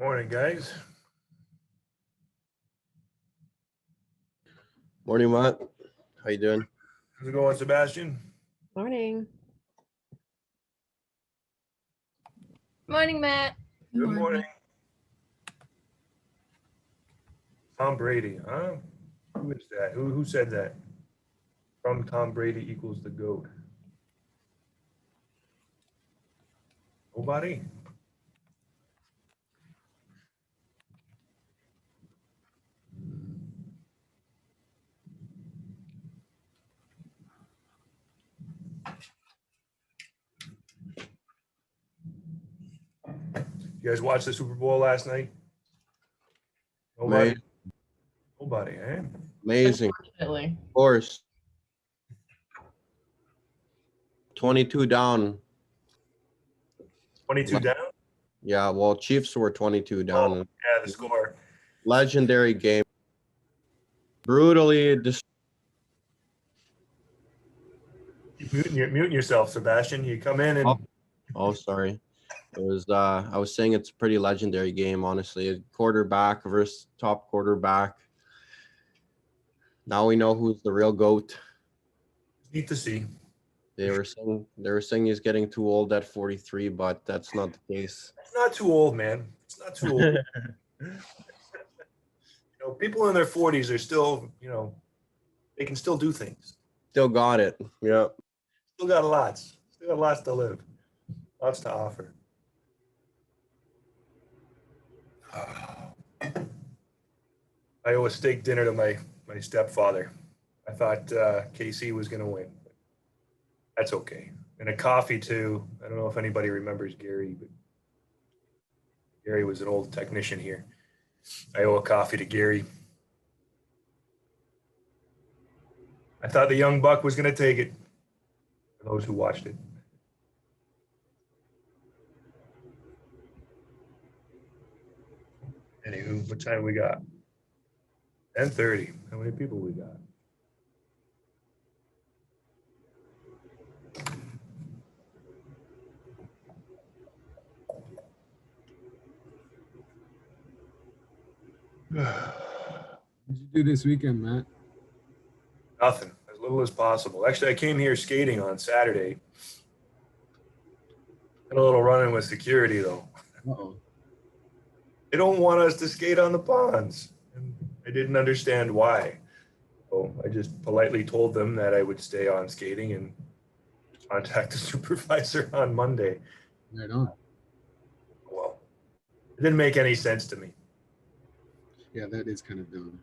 Morning, guys. Morning, Matt. How you doing? How's it going, Sebastian? Morning. Morning, Matt. Good morning. Tom Brady, huh? Who is that? Who said that? From Tom Brady equals the GOAT. Nobody? You guys watch the Super Bowl last night? Nobody? Amazing. Nobody, eh? Amazing. Unfortunately. Of course. 22 down. 22 down? Yeah, well, Chiefs were 22 down. Oh, yeah, the score. Legendary game. Brutally Muting yourself, Sebastian. You come in and Oh, sorry. It was I was saying it's a pretty legendary game, honestly. A quarterback versus top quarterback. Now we know who's the real GOAT. neat to see. They were saying he's getting too old at 43, but that's not the case. It's not too old, man. It's not too old. People in their 40s are still, they can still do things. Still got it. Yeah. Still got lots. Still got lots to live. Lots to offer. I owe a steak dinner to my stepfather. I thought KC was going to win. But that's okay. And a coffee, too. I don't know if anybody remembers Gary, but Gary was an old technician here. I owe a coffee to Gary. I thought the young buck was going to take it, for those who watched it. Anywho, what time we got? 10:30. How many people we got? What did you do this weekend, Matt? Nothing. As little as possible. Actually, I came here skating on Saturday. Had a little run-in with security, though. Uh-oh. They don't want us to skate on the ponds. And I didn't understand why. So I just politely told them that I would stay on skating and contact the supervisor on Monday. Right on. Well, it didn't make any sense to me. Yeah, that is kind of dumb.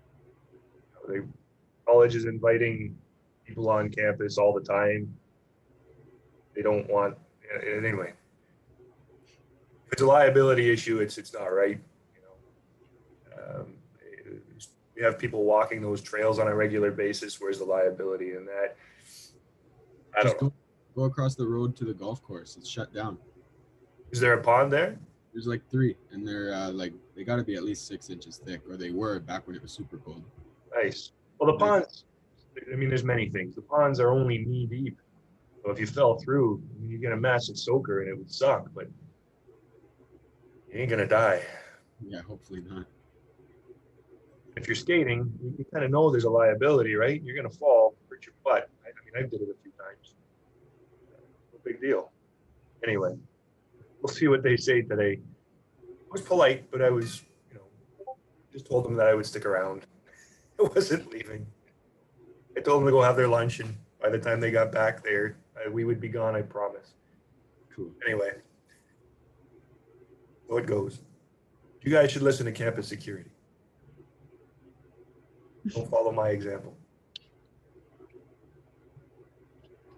College is inviting people on campus all the time. They don't want, anyway. If it's a liability issue, it's not right. We have people walking those trails on a regular basis. Where's the liability in that? I don't know. Go across the road to the golf course. It's shut down. Is there a pond there? There's like 3, and they're they got to be at least 6 inches thick, or they were back when it was super cold. Nice. Well, the ponds, there's many things. The ponds are only knee deep. So if you fell through, you get a massive soaker and it would suck, but you ain't gonna die. Yeah, hopefully not. If you're skating, you kind of know there's a liability, right? You're gonna fall, hurt your butt. I mean, I did it a few times. No big deal. Anyway, we'll see what they say today. I was polite, but I was, just told them that I would stick around. I wasn't leaving. I told them to go have their lunch, and by the time they got back there, we would be gone, I promise. Cool. Anyway, so it goes. You guys should listen to campus security. Don't follow my example.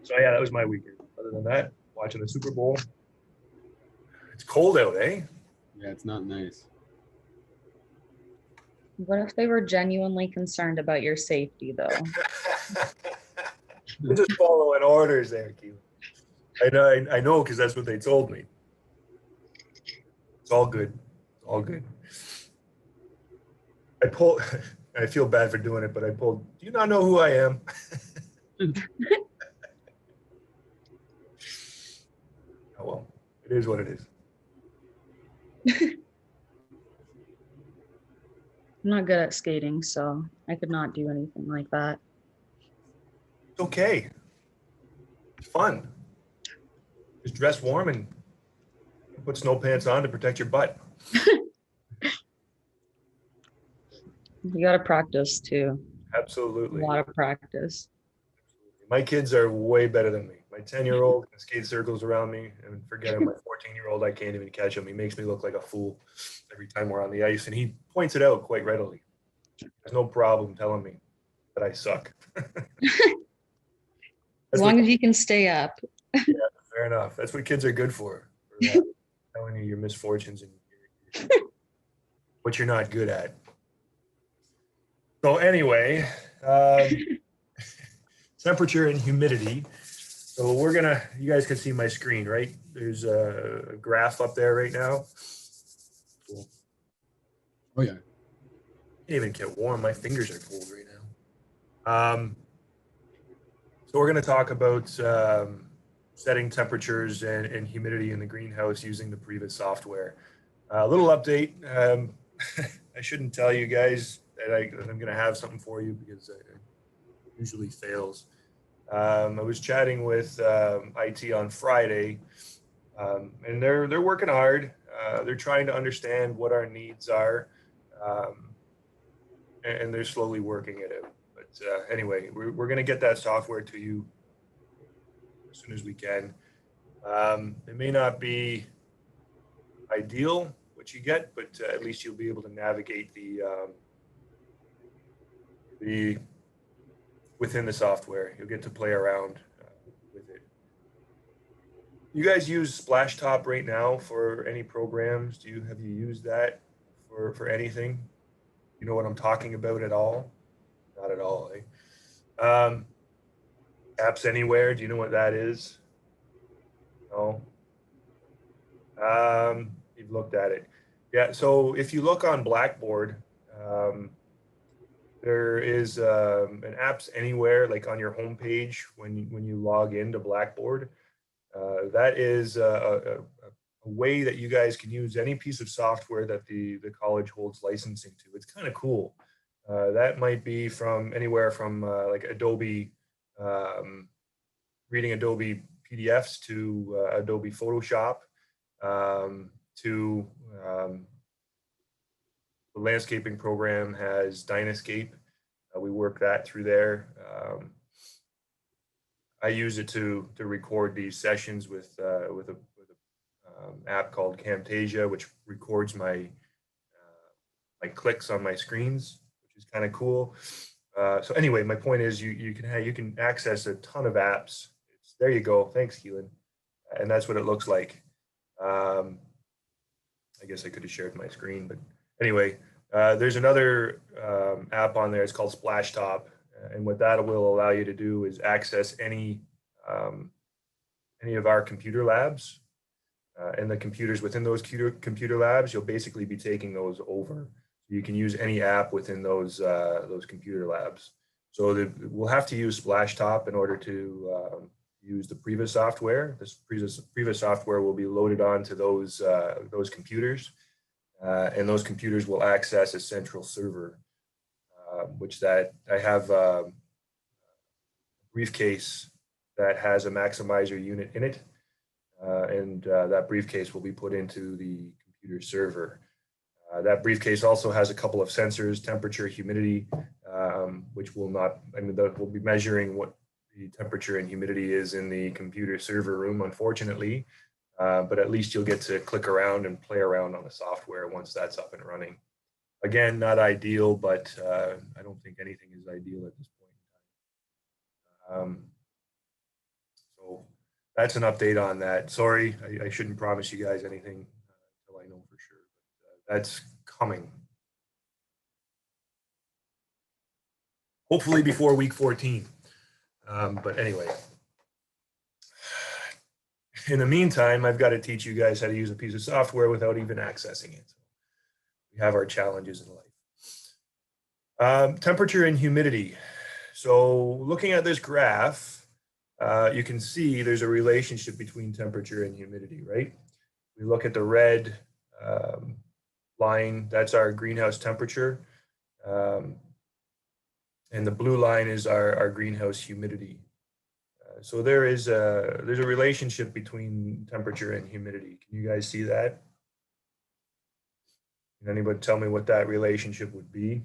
So yeah, that was my weekend. Other than that, watching the Super Bowl. It's cold out, eh? Yeah, it's not nice. What if they were genuinely concerned about your safety, though? We're just following orders there, Keelan. I know, because that's what they told me. It's all good. It's all good. I feel bad for doing it, but I pulled, do you not know who I am? Oh, well, it is what it is. I'm not good at skating, so I could not do anything like that. It's okay. It's fun. Just dress warm and put snow pants on to protect your butt. You got to practice too. A Absolutely. lot of practice. My kids are way better than me. My 10-year-old can skate circles around me, and forget it, my 14-year-old, I can't even catch him. He makes me look like a fool every time we're on the ice, and he points it out quite readily. There's no problem telling me that I suck. As long as you can stay up. Fair enough. That's what kids are good for telling you your misfortunes and what you're not good at. So anyway, temperature and humidity. So you guys can see my screen, right? There's a graph up there right now. Cool. Oh yeah. Can't even get warm. My fingers are cold right now. So we're going to talk about setting temperatures and humidity in the greenhouse using the Priva software. A little update. I shouldn't tell you guys that I'm going to have something for you because it usually fails. I was chatting with IT on Friday, and they're working hard. They're trying to understand what our needs are, and they're slowly working it out. But anyway, we're going to get that software to you as soon as we can. It may not be ideal what you get, but at least you'll be able to navigate the within the software. You'll get to play around with it. You guys use Splashtop right now for any programs? Have you used that for anything? You know what I'm talking about at all? Not at all. Eh? Apps Anywhere. Do you know what that is? No. You've looked at it. Yeah. So if you look on Blackboard, there is an Apps Anywhere, like on your homepage when you log into Blackboard. That is a way that you guys can use any piece of software that the college holds licensing to. It's kind of cool. That might be from anywhere from like Adobe, reading Adobe PDFs to Adobe Photoshop, to the landscaping program has Dynascape. We work that through there. I use it to record these sessions with a app called Camtasia, which records my clicks on my screens, which is kind of cool. So anyway, my point is you can access a ton of apps. There you go. Thanks, Keelan. And that's what it looks like. I guess I could have shared my screen, but anyway, there's another app on there. It's called Splashtop, and what that will allow you to do is access any of our computer labs, and the computers within those computer labs. You'll basically be taking those over. You can use any app within those computer labs. So we'll have to use Splashtop in order to use the Priva software. This Priva software will be loaded onto those computers, and those computers will access a central server, which that I have a briefcase that has a maximizer unit in it, and that briefcase will be put into the computer server. That briefcase also has a couple of sensors, temperature, humidity, which will not, we'll be measuring what the temperature and humidity is in the computer server room, unfortunately, but at least you'll get to click around and play around on the software once that's up and running. Again, not ideal, but I don't think anything is ideal at this point in time. So that's an update on that. Sorry, I shouldn't promise you guys anything until I know for sure, but that's coming. Hopefully before week 14. But anyway, in the meantime, I've got to teach you guys how to use a piece of software without even accessing it. So we have our challenges in life. Temperature and humidity. So looking at this graph, you can see there's a relationship between temperature and humidity, right? We look at the red line, that's our greenhouse temperature. And the blue line is our greenhouse humidity. So there's a relationship between temperature and humidity. Can you guys see that? Can anybody tell me what that relationship would be?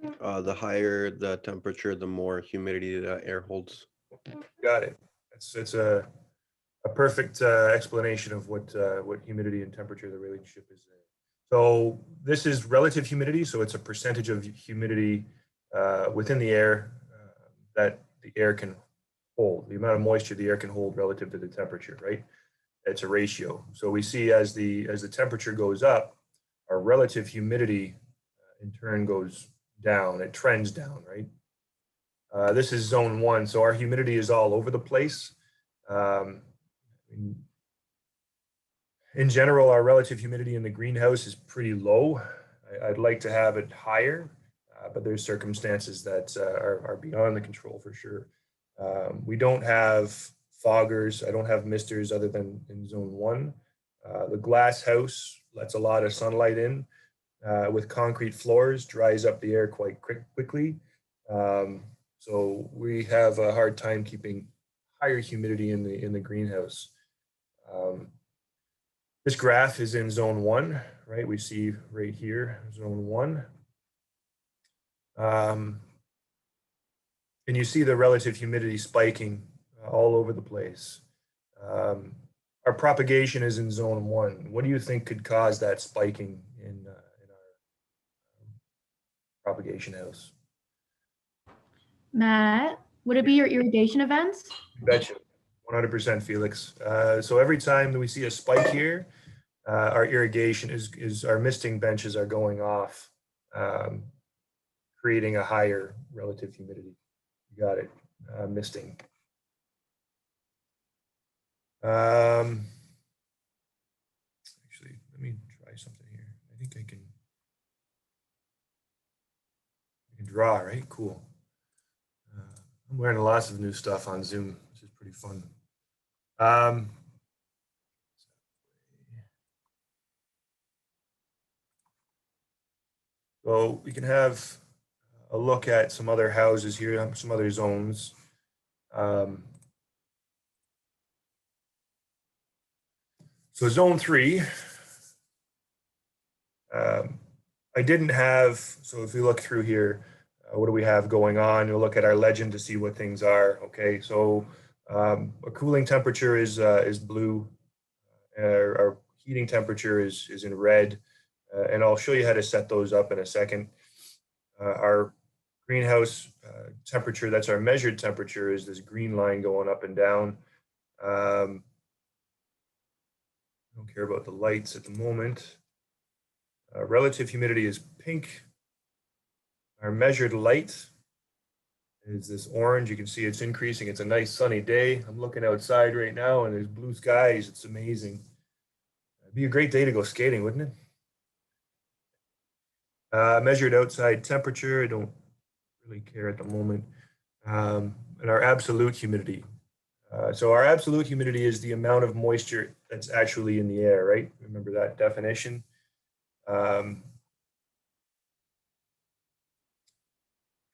The higher the temperature, the more humidity the air holds. Got it. It's a perfect explanation of what humidity and temperature, the relationship is there. So this is relative humidity. So it's a percentage of humidity within the air that the air can hold, the amount of moisture the air can hold relative to the temperature, right? It's a ratio. So we see as the temperature goes up, our relative humidity in turn goes down. It trends down, right? This is zone 1, so our humidity is all over the place. In general, our relative humidity in the greenhouse is pretty low. I'd like to have it higher, but there's circumstances that are beyond the control for sure. We don't have foggers. I don't have misters other than in zone 1. The glass house lets a lot of sunlight in. With concrete floors, dries up the air quite quickly. So we have a hard time keeping higher humidity in the greenhouse. This graph is in zone 1, right? We see right here, zone 1. And you see the relative humidity spiking all over the place. Our propagation is in zone 1. What do you think could cause that spiking in our propagation house? Matt, would it be your irrigation events? Betcha, 100% Felix. So every time that we see a spike here, our irrigation is our misting benches are going off, creating a higher relative humidity. You got it, misting. Actually, let me try something here. I think I can draw, right? Cool. I'm learning lots of new stuff on Zoom. This is pretty fun. So we can have a look at some other houses here, some other zones. So zone 3, I didn't have, so if we look through here, what do we have going on? You'll look at our legend to see what things are, okay? So a cooling temperature is blue. Our heating temperature is in red. And I'll show you how to set those up in a second. Our greenhouse temperature, that's our measured temperature, is this green line going up and down. I don't care about the lights at the moment. Relative humidity is pink. Our measured light is this orange. You can see it's increasing. It's a nice sunny day. I'm looking outside right now and there's blue skies. It's amazing. It'd be a great day to go skating, wouldn't it? Measured outside temperature. I don't really care at the moment. And our absolute humidity. So our absolute humidity is the amount of moisture that's actually in the air, right? Remember that definition.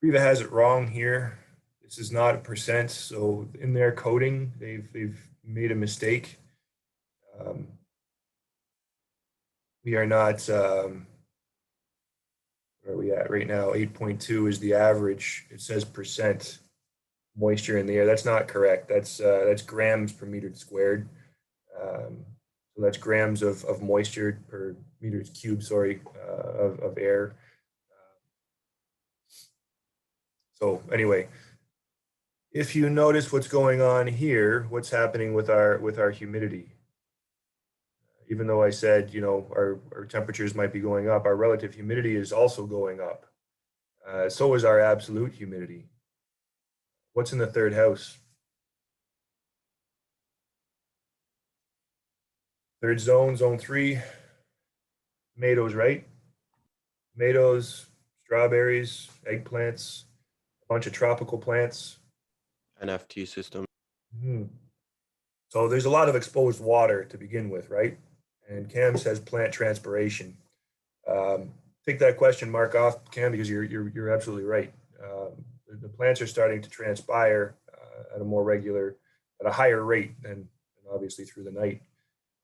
Priva has it wrong here. This is not a percent. So in their coding, they've made a mistake. We are not. Where are we at right now? 8.2 is the average. It says percent moisture in the air. That's not correct. That's grams per meter squared. So that's grams of moisture per meters cubed, sorry, of air. So anyway, if you notice what's going on here, what's happening with our humidity? Even though I said, you know, our temperatures might be going up, our relative humidity is also going up. So is our absolute humidity. What's in the third house? Third zone, zone 3, tomatoes, right? Tomatoes, strawberries, eggplants, a bunch of tropical plants. NFT system. So there's a lot of exposed water to begin with, right? And Cam says plant transpiration. take that question mark off, Cam, because you're absolutely right. The plants are starting to transpire at a more regular, at a higher rate than obviously through the night.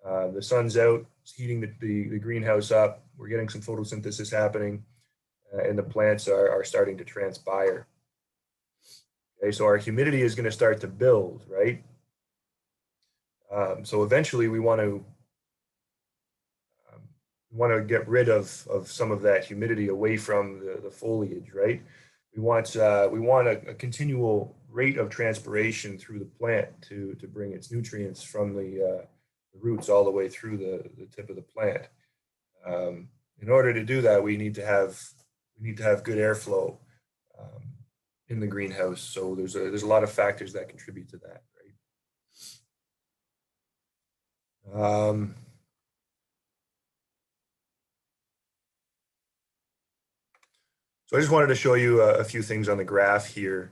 The sun's out, it's heating the greenhouse up. We're getting some photosynthesis happening, and the plants are starting to transpire. Okay, so our humidity is going to start to build, right? So eventually we want to get rid of some of that humidity away from the foliage, right? We want a continual rate of transpiration through the plant to bring its nutrients from the roots all the way through the tip of the plant. In order to do that, we need to have good airflow in the greenhouse. So there's a lot of factors that contribute to that, right? So I just wanted to show you a few things on the graph here.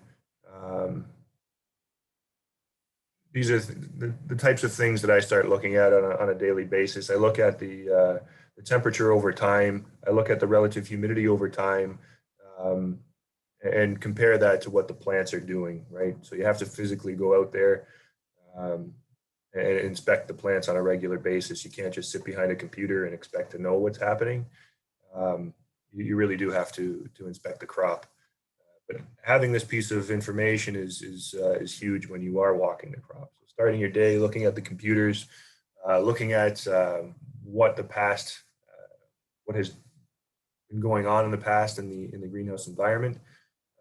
These are the types of things that I start looking at on a daily basis. I look at the temperature over time. I look at the relative humidity over time, and compare that to what the plants are doing, right? So you have to physically go out there and inspect the plants on a regular basis. You can't just sit behind a computer and expect to know what's happening. You really do have to inspect the crop. But having this piece of information is huge when you are walking the crop. So starting your day, looking at the computers, looking at what has been going on in the past in the greenhouse environment,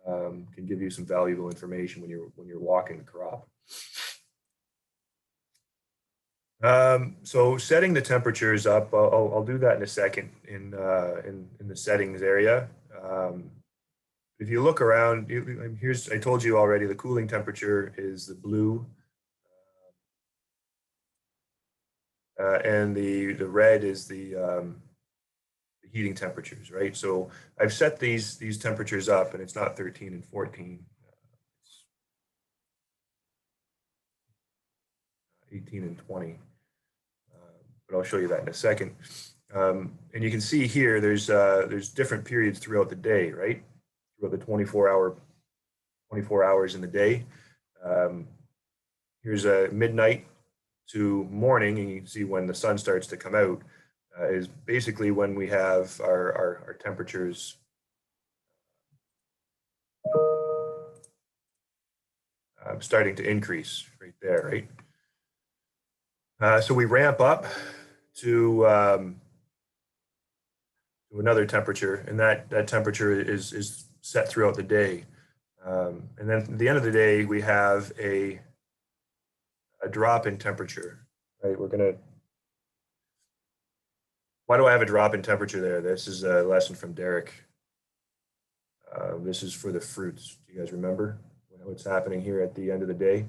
can give you some valuable information when you're walking the crop. So setting the temperatures up, I'll do that in a second in the settings area. If you look around, I told you already, the cooling temperature is the blue, and the red is the heating temperatures, right? So I've set these temperatures up, and it's not 13 and 14, it's 18 and 20. But I'll show you that in a second. And you can see here, there's different periods throughout the day, right? Throughout the 24 hours in the day. Here's a midnight to morning, and you can see when the sun starts to come out is basically when we have our temperatures starting to increase right there, right? So we ramp up to another temperature, and that temperature is set throughout the day. And then at the end of the day, we have a drop in temperature, right? Why do I have a drop in temperature there? This is a lesson from Derek. This is for the fruits. Do you guys remember what's happening here at the end of the day?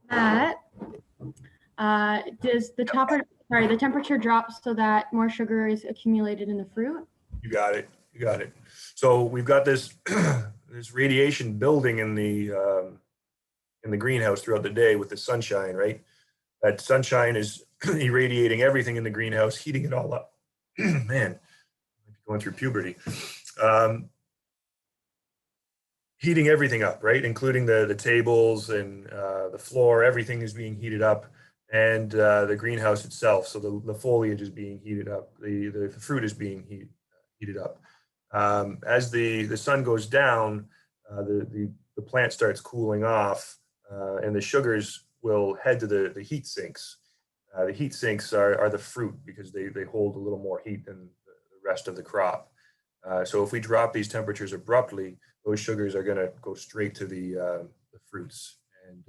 Matt, does the temperature drop so that more sugar is accumulated in the fruit? You got it. You got it. So we've got this this radiation building in the greenhouse throughout the day with the sunshine, right? That sunshine is irradiating everything in the greenhouse, heating it all up. Man, I'm going through puberty. Heating everything up, right? Including the tables and the floor, everything is being heated up, and the greenhouse itself. So the foliage is being heated up, the fruit is being heated up. As the sun goes down, the plant starts cooling off, and the sugars will head to the heat sinks. The heat sinks are the fruit because they hold a little more heat than the rest of the crop. So if we drop these temperatures abruptly, those sugars are going to go straight to the fruits and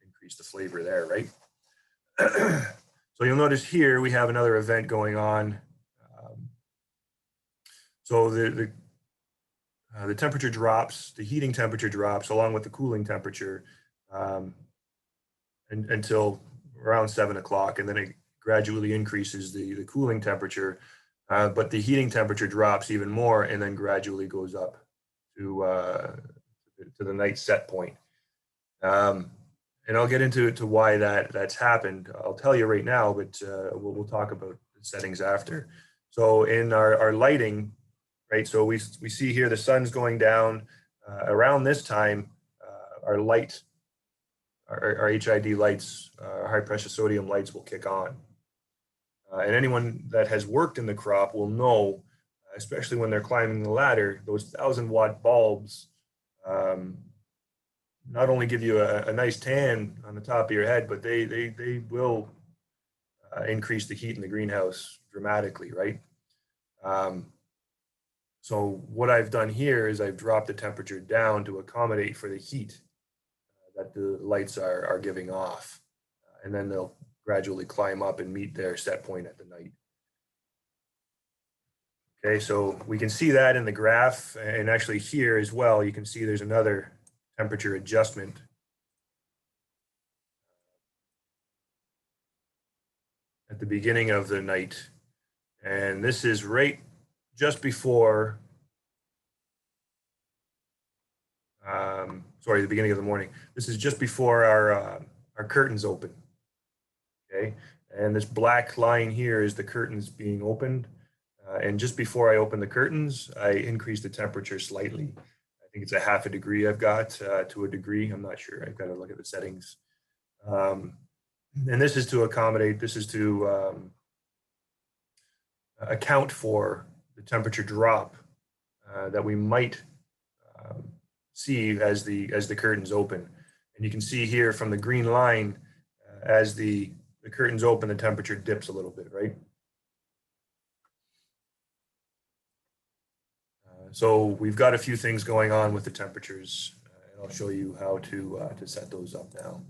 increase the flavor there, right? So you'll notice here we have another event going on. So the temperature drops, the heating temperature drops along with the cooling temperature until around 7 o'clock, and then it gradually increases the cooling temperature, but the heating temperature drops even more and then gradually goes up to the night set point. And I'll get into why that's happened. I'll tell you right now, but we'll talk about settings after. So in our lighting, right, so we see here the sun's going down. Around this time, our HID lights, our high pressure sodium lights will kick on. And anyone that has worked in the crop will know, especially when they're climbing the ladder, those 1,000-watt bulbs not only give you a nice tan on the top of your head, but they will increase the heat in the greenhouse dramatically, right? So what I've done here is I've dropped the temperature down to accommodate for the heat that the lights are giving off. And then they'll gradually climb up and meet their set point at the night. Okay, so we can see that in the graph, and actually here as well, you can see there's another temperature adjustment. At the beginning of the night. And this is right just before, sorry, the beginning of the morning. This is just before our curtains open, okay? And this black line here is the curtains being opened. And just before I open the curtains, I increase the temperature slightly. I think it's a 0.5 degree I've got to a degree. I'm not sure. I've got to look at the settings. And this is to accommodate, this is to account for the temperature drop that we might see as the curtains open. And you can see here from the green line, as the curtains open, the temperature dips a little bit, right? So we've got a few things going on with the temperatures, and I'll show you how to set those up now.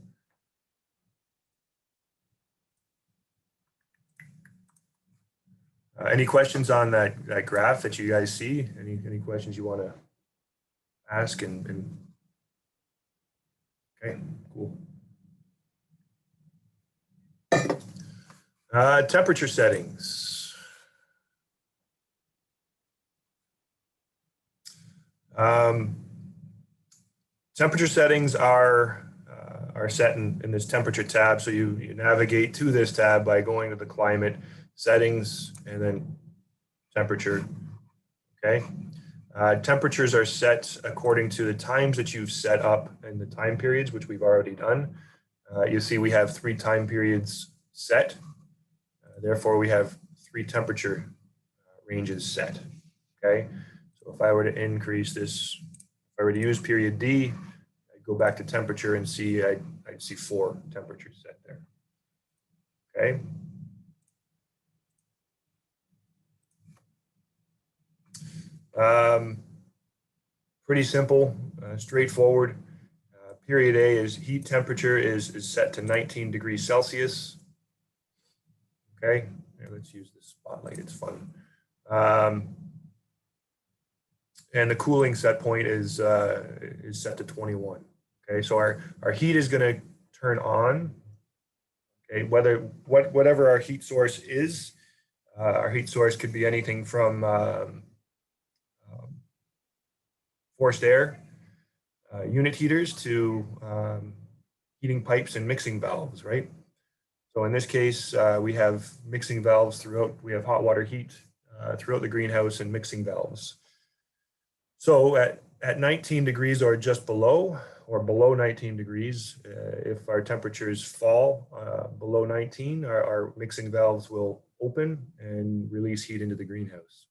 Any questions on that graph that you guys see? Any questions you want to ask? And okay, cool. Temperature settings. Temperature settings are set in this temperature tab. So you navigate to this tab by going to the climate settings and then temperature. Okay. Temperatures are set according to the times that you've set up and the time periods, which we've already done. You see we have 3 time periods set. Therefore, we have 3 temperature ranges set. Okay. So if I were to increase this, if I were to use period D, I'd go back to temperature and see, I'd see 4 temperatures set there. Okay. Pretty simple, straightforward. Period A is heat temperature is set to 19 degrees Celsius. Okay, here, let's use this spotlight, it's fun. And the cooling set point is set to 21. Okay, so our heat is going to turn on. Okay, whatever our heat source is, our heat source could be anything from forced air, unit heaters to heating pipes and mixing valves, right? So in this case, we have mixing valves throughout, we have hot water heat throughout the greenhouse and mixing valves. So at 19 degrees or just below, or below 19 degrees, if our temperatures fall below 19, our mixing valves will open and release heat into the greenhouse.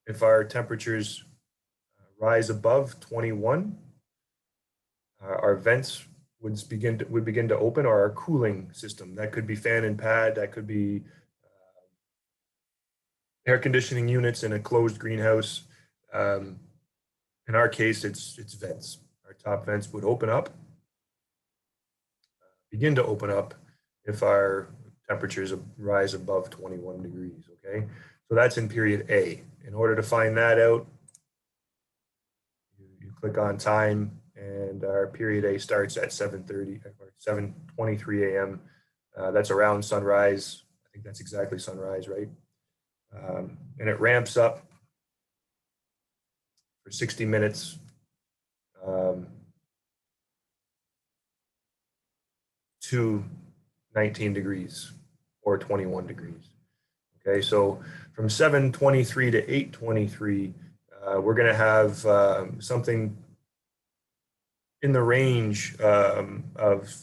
If our temperatures rise above 21, our vents would begin to open, or our cooling system. That could be fan and pad, that could be air conditioning units in a closed greenhouse. In our case, it's vents. Our top vents would open up, begin to open up if our temperatures rise above 21 degrees, okay? So that's in period A. In order to find that out, you click on time, and our period A starts at 7:30 or 7:23 a.m. That's around sunrise. I think that's exactly sunrise, right? And it ramps up for 60 minutes. To 19 degrees or 21 degrees. Okay, so from 7:23 to 8:23, we're going to have something in the range of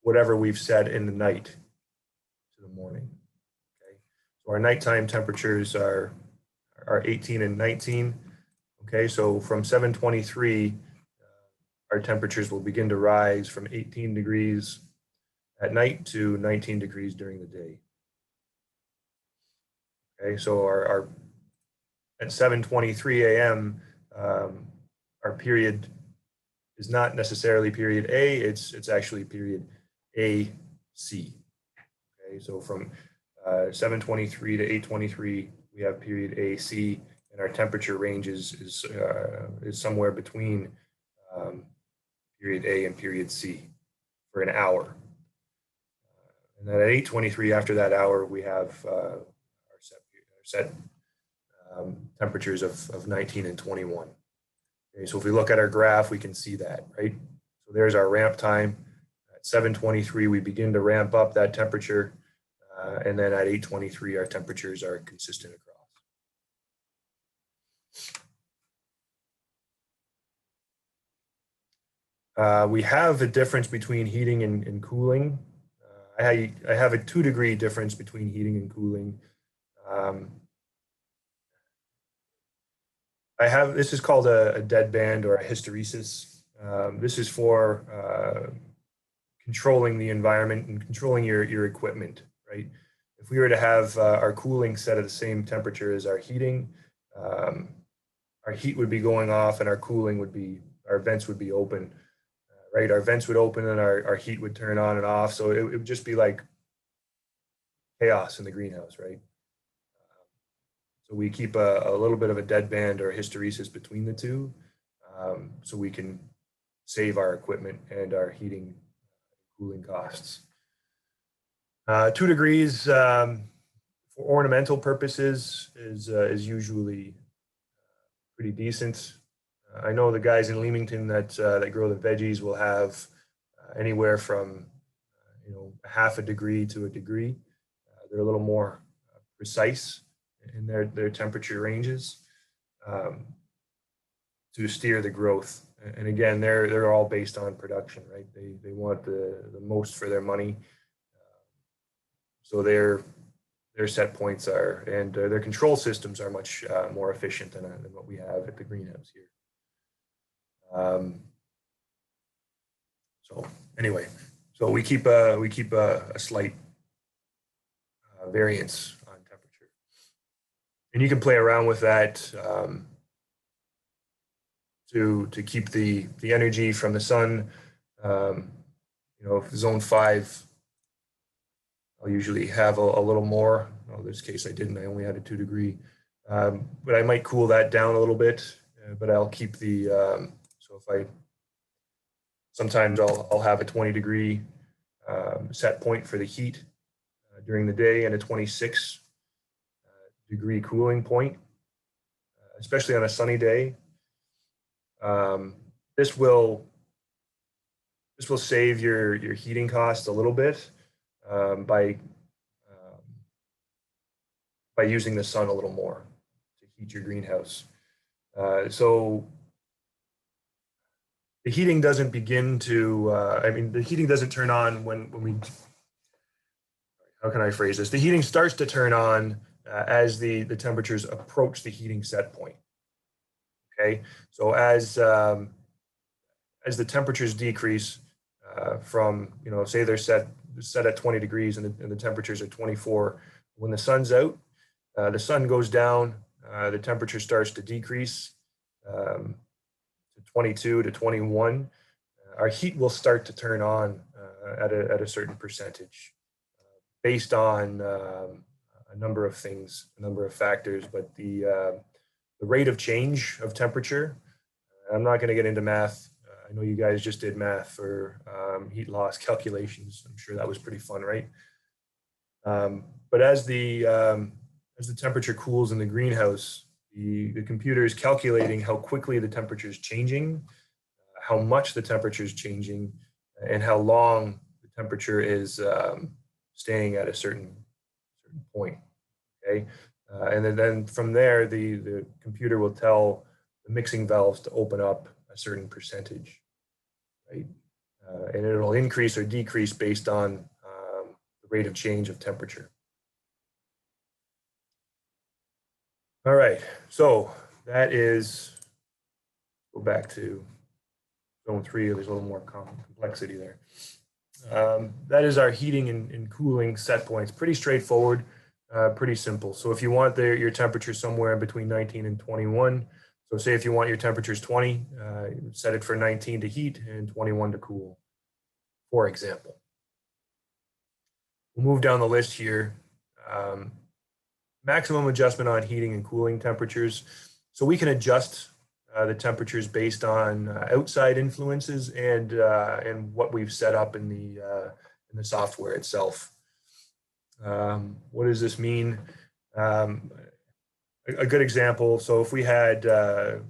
whatever we've set in the night to the morning. Okay, so our nighttime temperatures are 18 and 19. Okay, so from 7:23, our temperatures will begin to rise from 18 degrees at night to 19 degrees during the day. Okay, so our at 7:23 a.m., our period is not necessarily period A, it's actually period AC. Okay, so from 7:23 to 8:23, we have period AC, and our temperature range is somewhere between period A and period C for an hour. And then at 8:23, after that hour, we have our set temperatures of 19 and 21. Okay, so if we look at our graph, we can see that, right? So there's our ramp time. At 7:23, we begin to ramp up that temperature. And then at 8:23, our temperatures are consistent across. We have a difference between heating and cooling. I have a 2-degree difference between heating and cooling. This is called a deadband or a hysteresis. This is for controlling the environment and controlling your equipment, right? If we were to have our cooling set at the same temperature as our heating, our heat would be going off and our vents would be open, right? Our vents would open and our heat would turn on and off. So it would just be like chaos in the greenhouse, right? So we keep a little bit of a deadband or hysteresis between the two, so we can save our equipment and our heating cooling costs. 2 degrees for ornamental purposes is usually pretty decent. I know the guys in Leamington that grow the veggies will have anywhere from half a degree to a degree. They're a little more precise in their temperature ranges to steer the growth. And again, they're all based on production, right? They want the most for their money. So their set points are, and their control systems are much more efficient than what we have at the greenhouse here. So anyway, so we keep a slight variance on temperature, and you can play around with that to keep the energy from the sun. If zone 5, I'll usually have a little more. Oh, this case I didn't. I only had a 2-degree, but I might cool that down a little bit. But I'll keep the so if sometimes I'll have a 20-degree set point for the heat during the day and a 26-degree cooling point, especially on a sunny day. This will save your heating costs a little bit by using the sun a little more to heat your greenhouse. So the heating doesn't begin to, the heating doesn't turn on when we, how can I phrase this? The heating starts to turn on as the temperatures approach the heating set point. Okay, so as the temperatures decrease from, say they're set at 20 degrees and the temperatures are 24, when the sun's out, the sun goes down, the temperature starts to decrease to 22 to 21. Our heat will start to turn on at a certain percentage based on a number of things, a number of factors, but the rate of change of temperature, I'm not going to get into math. I know you guys just did math for heat loss calculations. I'm sure that was pretty fun, right? But as the temperature cools in the greenhouse, the computer is calculating how quickly the temperature is changing, how much the temperature is changing, and how long the temperature is staying at a certain point. Okay, and then from there, the computer will tell the mixing valves to open up a certain percentage, right? And it'll increase or decrease based on the rate of change of temperature. All right, so that is, go back to zone 3, there's a little more complexity there. That is our heating and cooling set points. Pretty straightforward, pretty simple. So if you want your temperature somewhere between 19 and 21, so say if you want your temperatures 20, set it for 19 to heat and 21 to cool, for example. We'll move down the list here. Maximum adjustment on heating and cooling temperatures. So we can adjust the temperatures based on outside influences and what we've set up in the software itself. What does this mean? A good example. So if we had the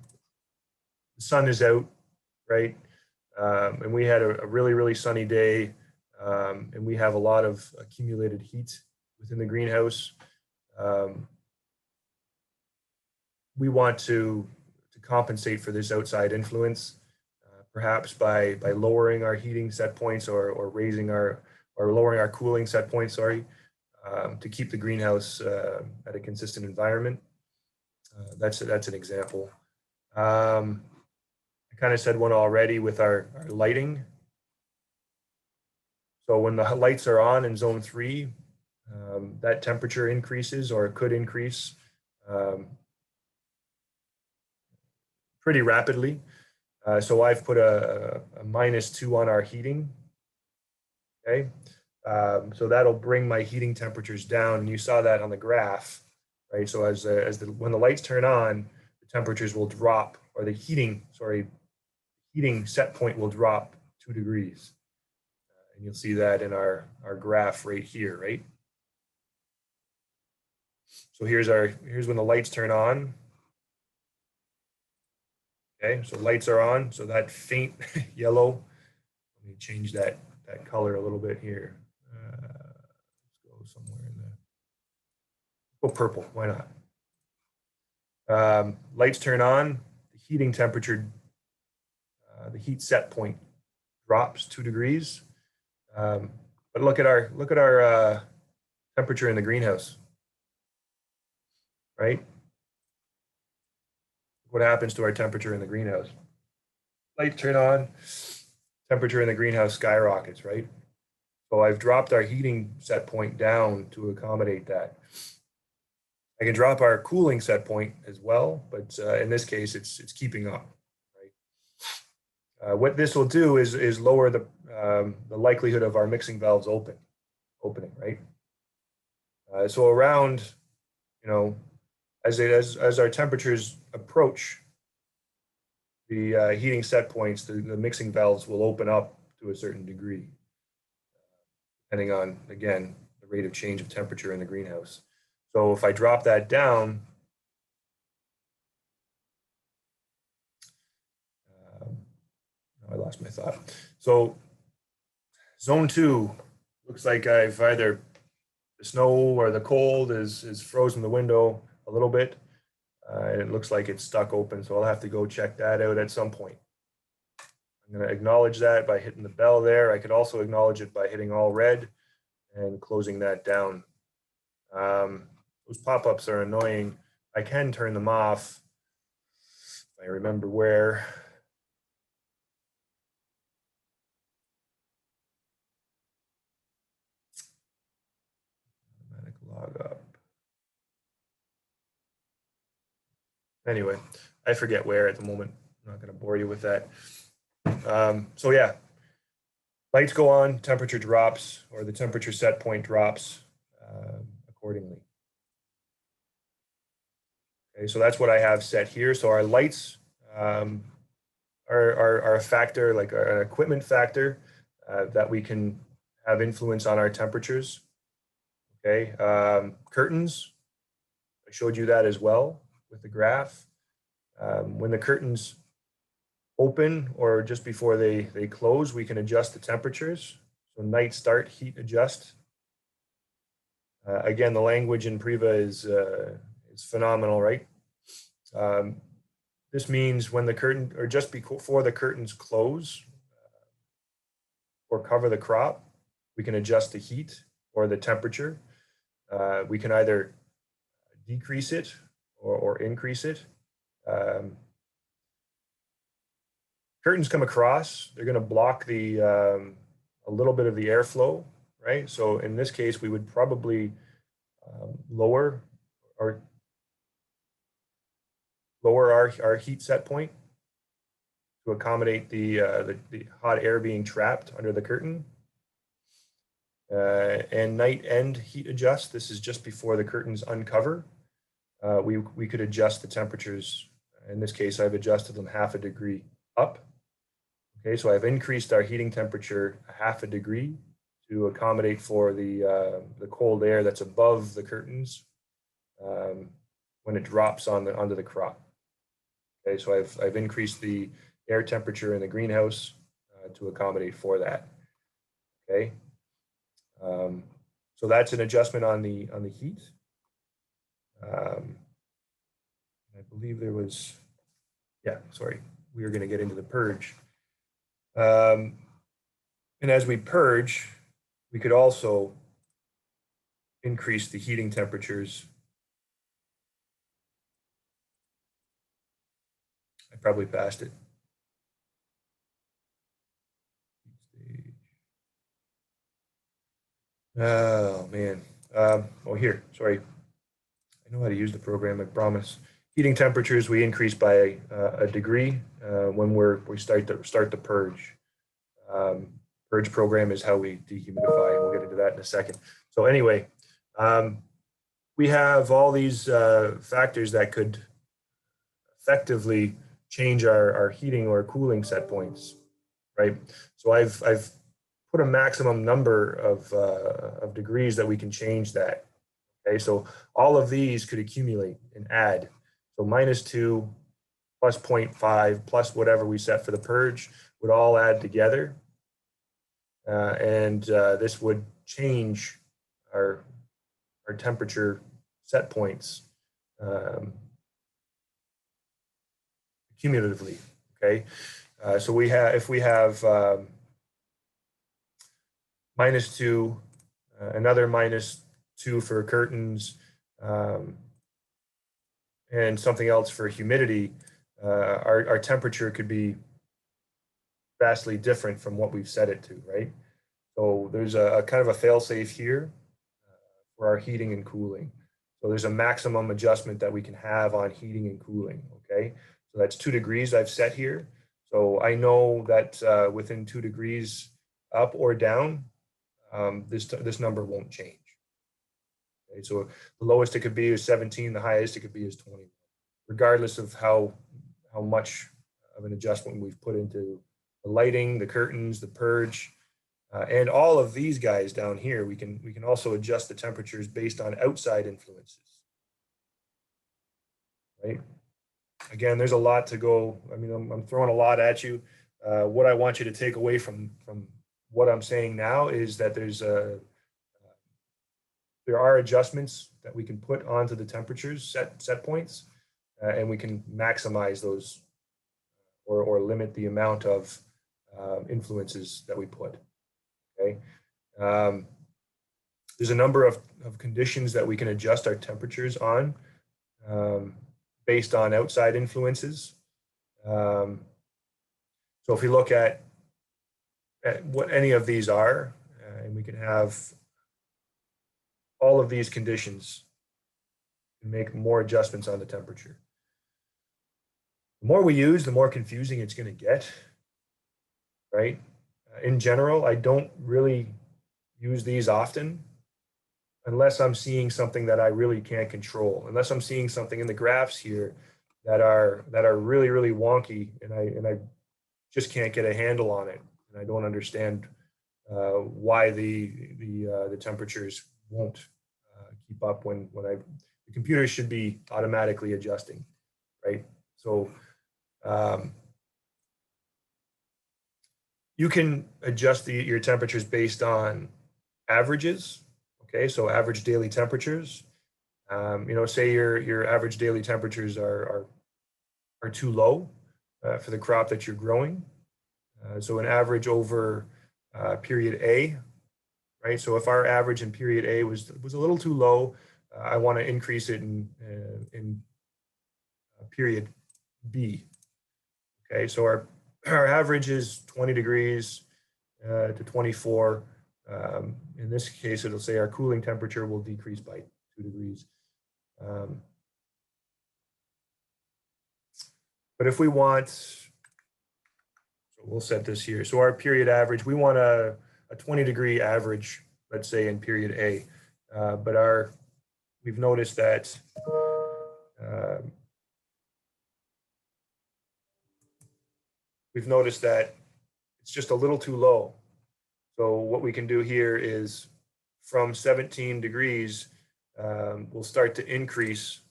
sun is out, right, and we had a really sunny day, and we have a lot of accumulated heat within the greenhouse. We want to compensate for this outside influence, perhaps by lowering our heating set points or raising or lowering our cooling set points, sorry, to keep the greenhouse at a consistent environment. That's an example. I kind of said one already with our lighting. So when the lights are on in zone 3, that temperature increases, or it could increase pretty rapidly. So I've put a -2 on our heating. Okay, so that'll bring my heating temperatures down, and you saw that on the graph, right? So when the lights turn on, the temperatures will drop, or the heating set point will drop 2 degrees, and you'll see that in our graph right here, right? So here's when the lights turn on. Okay, so lights are on. So that faint yellow, let me change that color a little bit here. Let's go somewhere in the, go purple, why not? Lights turn on, the heating temperature, the heat set point drops 2 degrees. But look at our temperature in the greenhouse, right? What happens to our temperature in the greenhouse? Lights turn on, temperature in the greenhouse skyrockets, right? So I've dropped our heating set point down to accommodate that. I can drop our cooling set point as well, but in this case, it's keeping up, right? What this will do is lower the likelihood of our mixing valves opening, right? So around, as our temperatures approach the heating set points, the mixing valves will open up to a certain degree, depending on, again, the rate of change of temperature in the greenhouse. So if I drop that down, I lost my thought. So zone 2 looks like I've either the snow or the cold is frozen the window a little bit, and it looks like it's stuck open. So I'll have to go check that out at some point. I'm going to acknowledge that by hitting the bell there. I could also acknowledge it by hitting all red and closing that down. Those pop-ups are annoying. I can turn them off if I remember where. Automatic log up. Anyway, I forget where at the moment. I'm not going to bore you with that. So yeah, lights go on, temperature drops, or the temperature set point drops accordingly. Okay, so that's what I have set here. So our lights are a factor, like an equipment factor that we can have influence on our temperatures. Okay, curtains, I showed you that as well with the graph. When the curtains open or just before they close, we can adjust the temperatures. So night start, heat adjust. Again, the language in Priva is phenomenal, right? This means when the curtain, or just before the curtains close or cover the crop, we can adjust the heat or the temperature. We can either decrease it or increase it. Curtains come across, they're going to block the a little bit of the airflow, right? So in this case, we would probably lower our heat set point to accommodate the hot air being trapped under the curtain. And night end heat adjust. This is just before the curtains uncover. We could adjust the temperatures. In this case, I've adjusted them 0.5 degree up. Okay, so I've increased our heating temperature 0.5 degree to accommodate for the cold air that's above the curtains when it drops onto the crop. Okay, so I've increased the air temperature in the greenhouse to accommodate for that. Okay, so that's an adjustment on the heat. I believe there was, yeah, sorry, we were going to get into the purge. And as we purge, we could also increase the heating temperatures. I probably passed it. Oh, man. Oh, here, sorry. I know how to use the program, I promise. Heating temperatures, we increase by a degree when we start the purge. Purge program is how we dehumidify, and we'll get into that in a second. So anyway, we have all these factors that could effectively change our heating or cooling set points, right? So I've put a maximum number of degrees that we can change that. Okay, so all of these could accumulate and add. So -2 plus 0.5 plus whatever we set for the purge would all add together. And this would change our temperature set points cumulatively. Okay, so if we have -2, another -2 for curtains, and something else for humidity, our temperature could be vastly different from what we've set it to, right? So there's a kind of a fail-safe here for our heating and cooling. So there's a maximum adjustment that we can have on heating and cooling, okay? So that's 2 degrees I've set here. So I know that within 2 degrees up or down, this number won't change. Okay, so the lowest it could be is 17, the highest it could be is 20, regardless of how much of an adjustment we've put into the lighting, the curtains, the purge, and all of these guys down here. We can also adjust the temperatures based on outside influences, right? Again, there's a lot to go. I mean, I'm throwing a lot at you. What I want you to take away from what I'm saying now is that there are adjustments that we can put onto the temperatures set points, and we can maximize those or limit the amount of influences that we put. Okay. There's a number of conditions that we can adjust our temperatures on based on outside influences. So if we look at what any of these are, and we can have all of these conditions and make more adjustments on the temperature. The more we use, the more confusing it's going to get, right? In general, I don't really use these often unless I'm seeing something that I really can't control, unless I'm seeing something in the graphs here that are really, really wonky, and I just can't get a handle on it, and I don't understand why the temperatures won't keep up when the computer should be automatically adjusting, right? So you can adjust your temperatures based on averages, Okay, so average daily temperatures. You know, say your average daily temperatures are too low for the crop that you're growing. So an average over period A, right? So if our average in period A was a little too low, I want to increase it in period B. Okay, so our average is 20 degrees to 24. In this case, it'll say our cooling temperature will decrease by 2 degrees. But if we want, so we'll set this here. So our period average, we want a 20-degree average, let's say in period A. But we've noticed that it's just a little too low. So what we can do here is from 17 degrees, we'll start to increase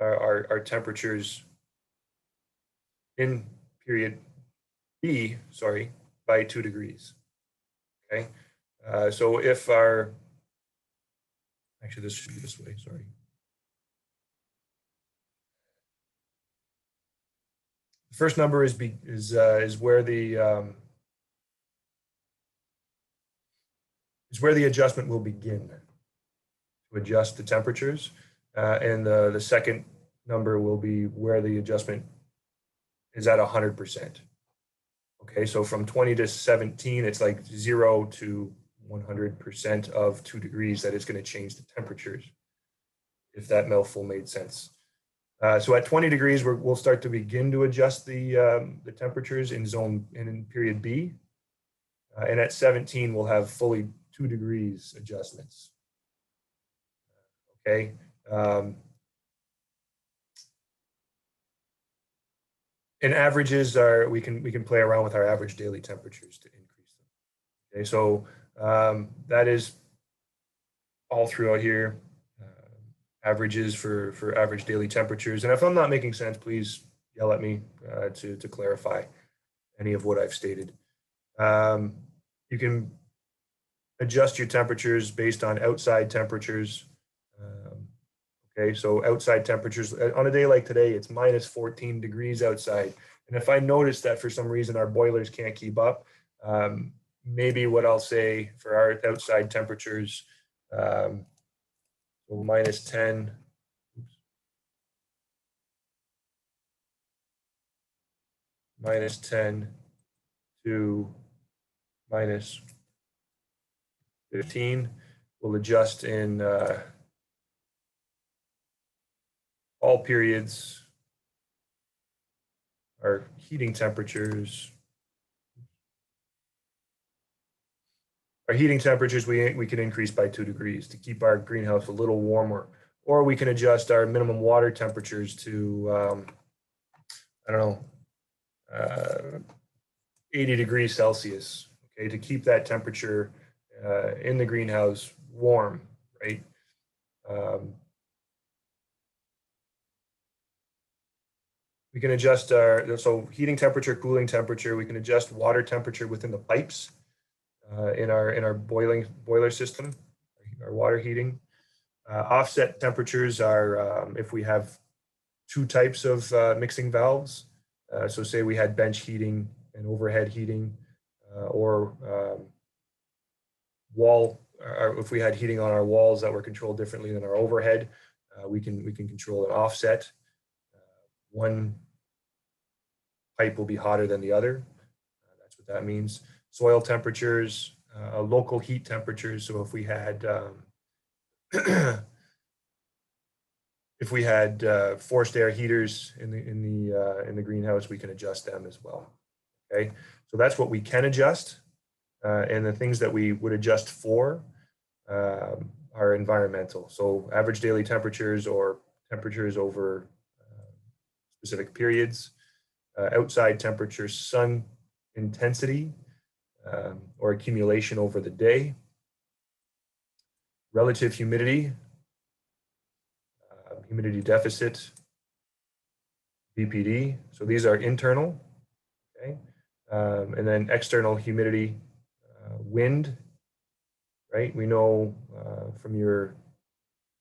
our temperatures in period B, sorry, by 2 degrees. Okay, so if actually this should be this way, sorry. The first number is where the adjustment will begin to adjust the temperatures, and the second number will be where the adjustment is at 100%. Okay, so from 20 to 17, it's like 0 to 100% of 2 degrees that is going to change the temperatures, if that mouthful made sense. So at 20 degrees, we'll start to begin to adjust the temperatures in period B. And at 17, we'll have fully 2 degrees adjustments. Okay. And averages we can play around with our average daily temperatures to increase them. Okay, so that is all throughout here. Averages for average daily temperatures. And if I'm not making sense, please yell at me to clarify any of what I've stated. You can adjust your temperatures based on outside temperatures. Okay, so outside temperatures, on a day like today, it's minus 14 degrees outside. And if I notice that for some reason our boilers can't keep up, maybe what I'll say for our outside temperatures, so minus 10, minus 10 to minus 15, we'll adjust in all periods, our heating temperatures. Our heating temperatures, we can increase by 2 degrees to keep our greenhouse a little warmer, or we can adjust our minimum water temperatures to, I don't know, 80 degrees Celsius, okay, to keep that temperature in the greenhouse warm, right? We can adjust so heating temperature, cooling temperature, we can adjust water temperature within the pipes in our boiler system, our water heating. Offset temperatures are if we have 2 types of mixing valves. So say we had bench heating and overhead heating, or if we had heating on our walls that were controlled differently than our overhead, we can control an offset. One pipe will be hotter than the other. That's what that means. Soil temperatures, local heat temperatures. So if we had forced air heaters in the greenhouse, we can adjust them as well. Okay, so that's what we can adjust, and the things that we would adjust for are environmental. So average daily temperatures or temperatures over specific periods, outside temperature, sun intensity or accumulation over the day, relative humidity, humidity deficit, VPD. So these are internal, okay, and then external humidity, wind, right? We know from your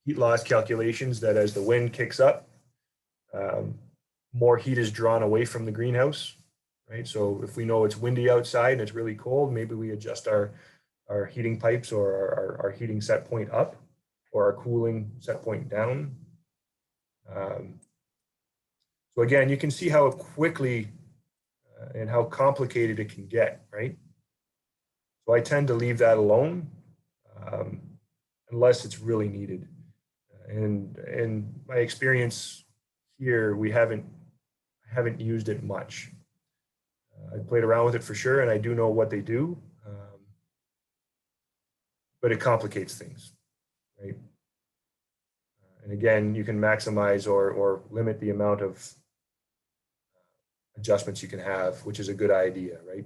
heat loss calculations that as the wind kicks up, more heat is drawn away from the greenhouse, right? So if we know it's windy outside and it's really cold, maybe we adjust our heating pipes or our heating set point up or our cooling set point down. So again, you can see how quickly and how complicated it can get, right? So I tend to leave that alone unless it's really needed. And in my experience here, we haven't used it much. I played around with it for sure, and I do know what they do, but it complicates things, right? And again, you can maximize or limit the amount of adjustments you can have, which is a good idea, right?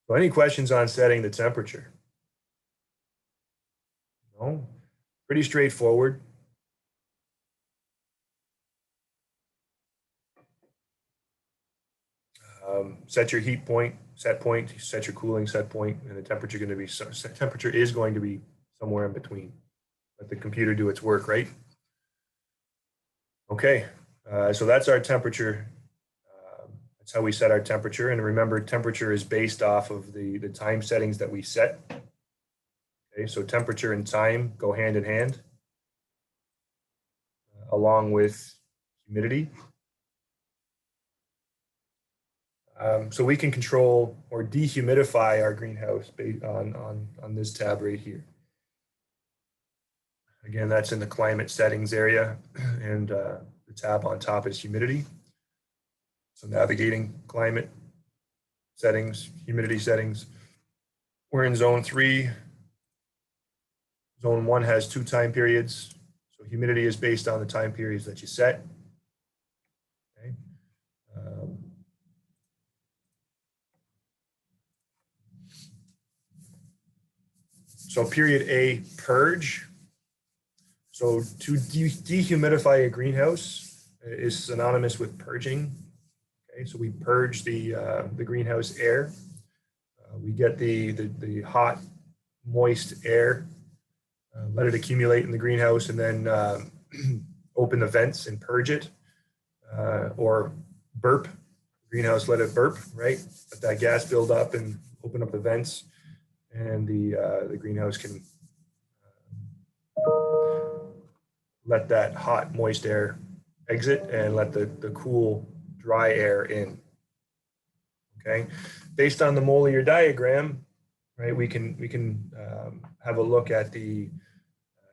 So any questions on setting the temperature? No? Pretty straightforward. Set your heat point, set point, set your cooling set point, and the temperature is going to be somewhere in between. Let the computer do its work, right? Okay, so that's our temperature. That's how we set our temperature. And remember, temperature is based off of the time settings that we set. Okay, so temperature and time go hand in hand, along with humidity. So we can control or dehumidify our greenhouse based on this tab right here. Again, that's in the climate settings area, and the tab on top is humidity. So navigating climate settings, humidity settings. We're in zone 3. Zone 1 has 2 time periods. So humidity is based on the time periods that you set. Okay. So period A, purge. So to dehumidify a greenhouse is synonymous with purging. Okay, so we purge the greenhouse air. We get the hot, moist air, let it accumulate in the greenhouse, and then open the vents and purge it, or burp. Greenhouse, let it burp, right? Let that gas build up and open up the vents, and the greenhouse can let that hot, moist air exit and let the cool, dry air in. Okay, based on the Mollier diagram, right? We can have a look at the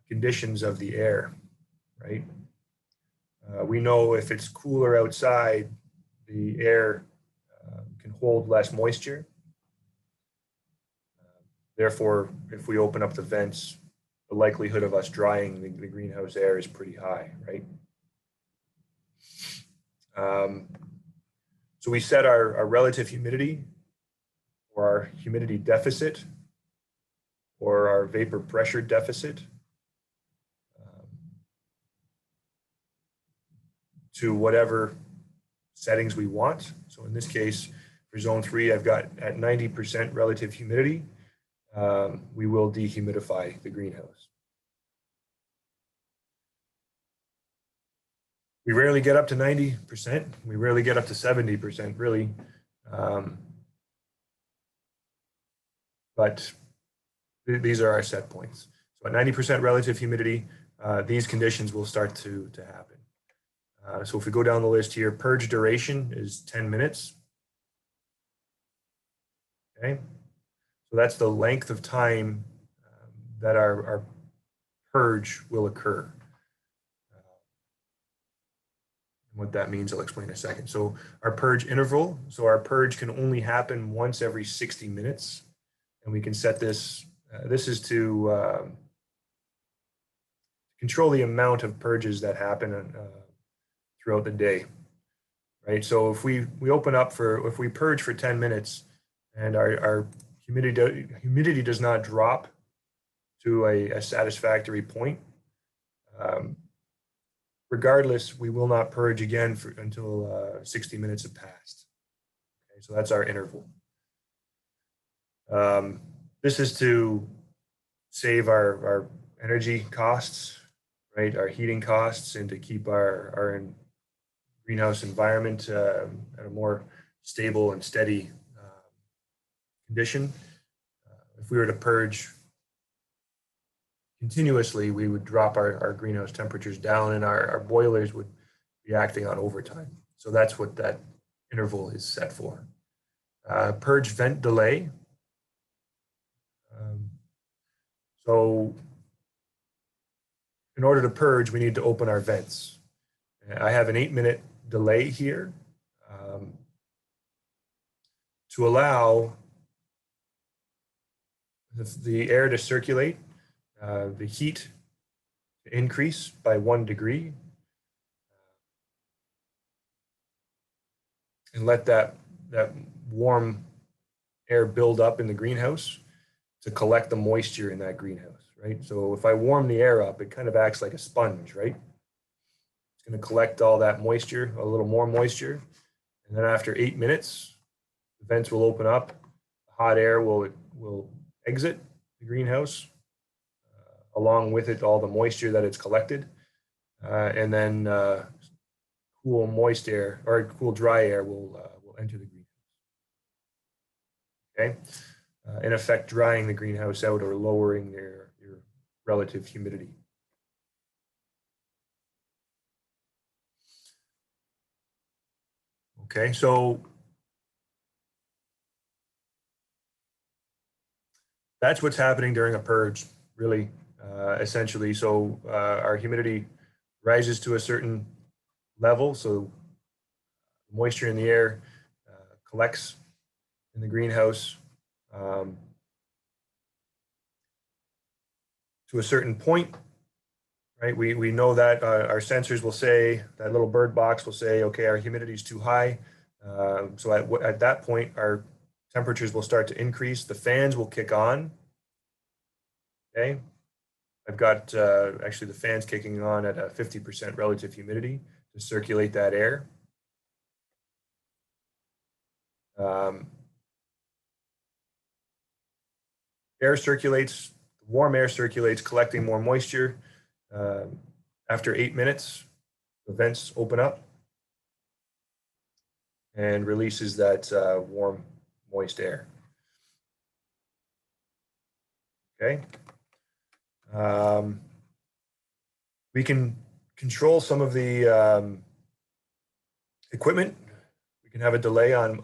conditions of the air, right? We know if it's cooler outside, the air can hold less moisture. Therefore, if we open up the vents, the likelihood of us drying the greenhouse air is pretty high, right? So we set our relative humidity, or our humidity deficit, or our vapor pressure deficit to whatever settings we want. So in this case, for zone 3, I've got at 90% relative humidity. We will dehumidify the greenhouse. We rarely get up to 90%. We rarely get up to 70%, really. But these are our set points. So at 90% relative humidity, these conditions will start to happen. So if we go down the list here, purge duration is 10 minutes. Okay. So that's the length of time that our purge will occur. What that means, I'll explain in a second. So our purge interval, so our purge can only happen once every 60 minutes. And we can set this, this is to control the amount of purges that happen throughout the day, right? So if we open up if we purge for 10 minutes and our humidity does not drop to a satisfactory point, regardless, we will not purge again until 60 minutes have passed. Okay, so that's our interval. This is to save our energy costs, right? Our heating costs, and to keep our greenhouse environment at a more stable and steady condition. If we were to purge continuously, we would drop our greenhouse temperatures down, and our boilers would be acting on overtime. So that's what that interval is set for. Purge vent delay. So in order to purge, we need to open our vents. I have an 8-minute delay here to allow the air to circulate, the heat to increase by 1 degree, and let that warm air build up in the greenhouse to collect the moisture in that greenhouse, right? So if I warm the air up, it kind of acts like a sponge, right? It's going to collect all that moisture, a little more moisture. And then after 8 minutes, the vents will open up. The hot air will exit the greenhouse, along with it, all the moisture that it's collected. And then cool, moist air, or cool, dry air will enter the greenhouse. Okay? In effect, drying the greenhouse out or lowering your relative humidity. Okay, so that's what's happening during a purge, really, essentially. So our humidity rises to a certain level, so moisture in the air collects in the greenhouse to a certain point, right? We know that our sensors will say, that little bird box will say, okay, our humidity is too high. So at that point, our temperatures will start to increase. The fans will kick on. Okay. I've got actually the fans kicking on at a 50% relative humidity to circulate that air. Air circulates, warm air circulates, collecting more moisture. After 8 minutes, the vents open up and releases that warm, moist air. Okay. We can control some of the equipment. We can have a delay on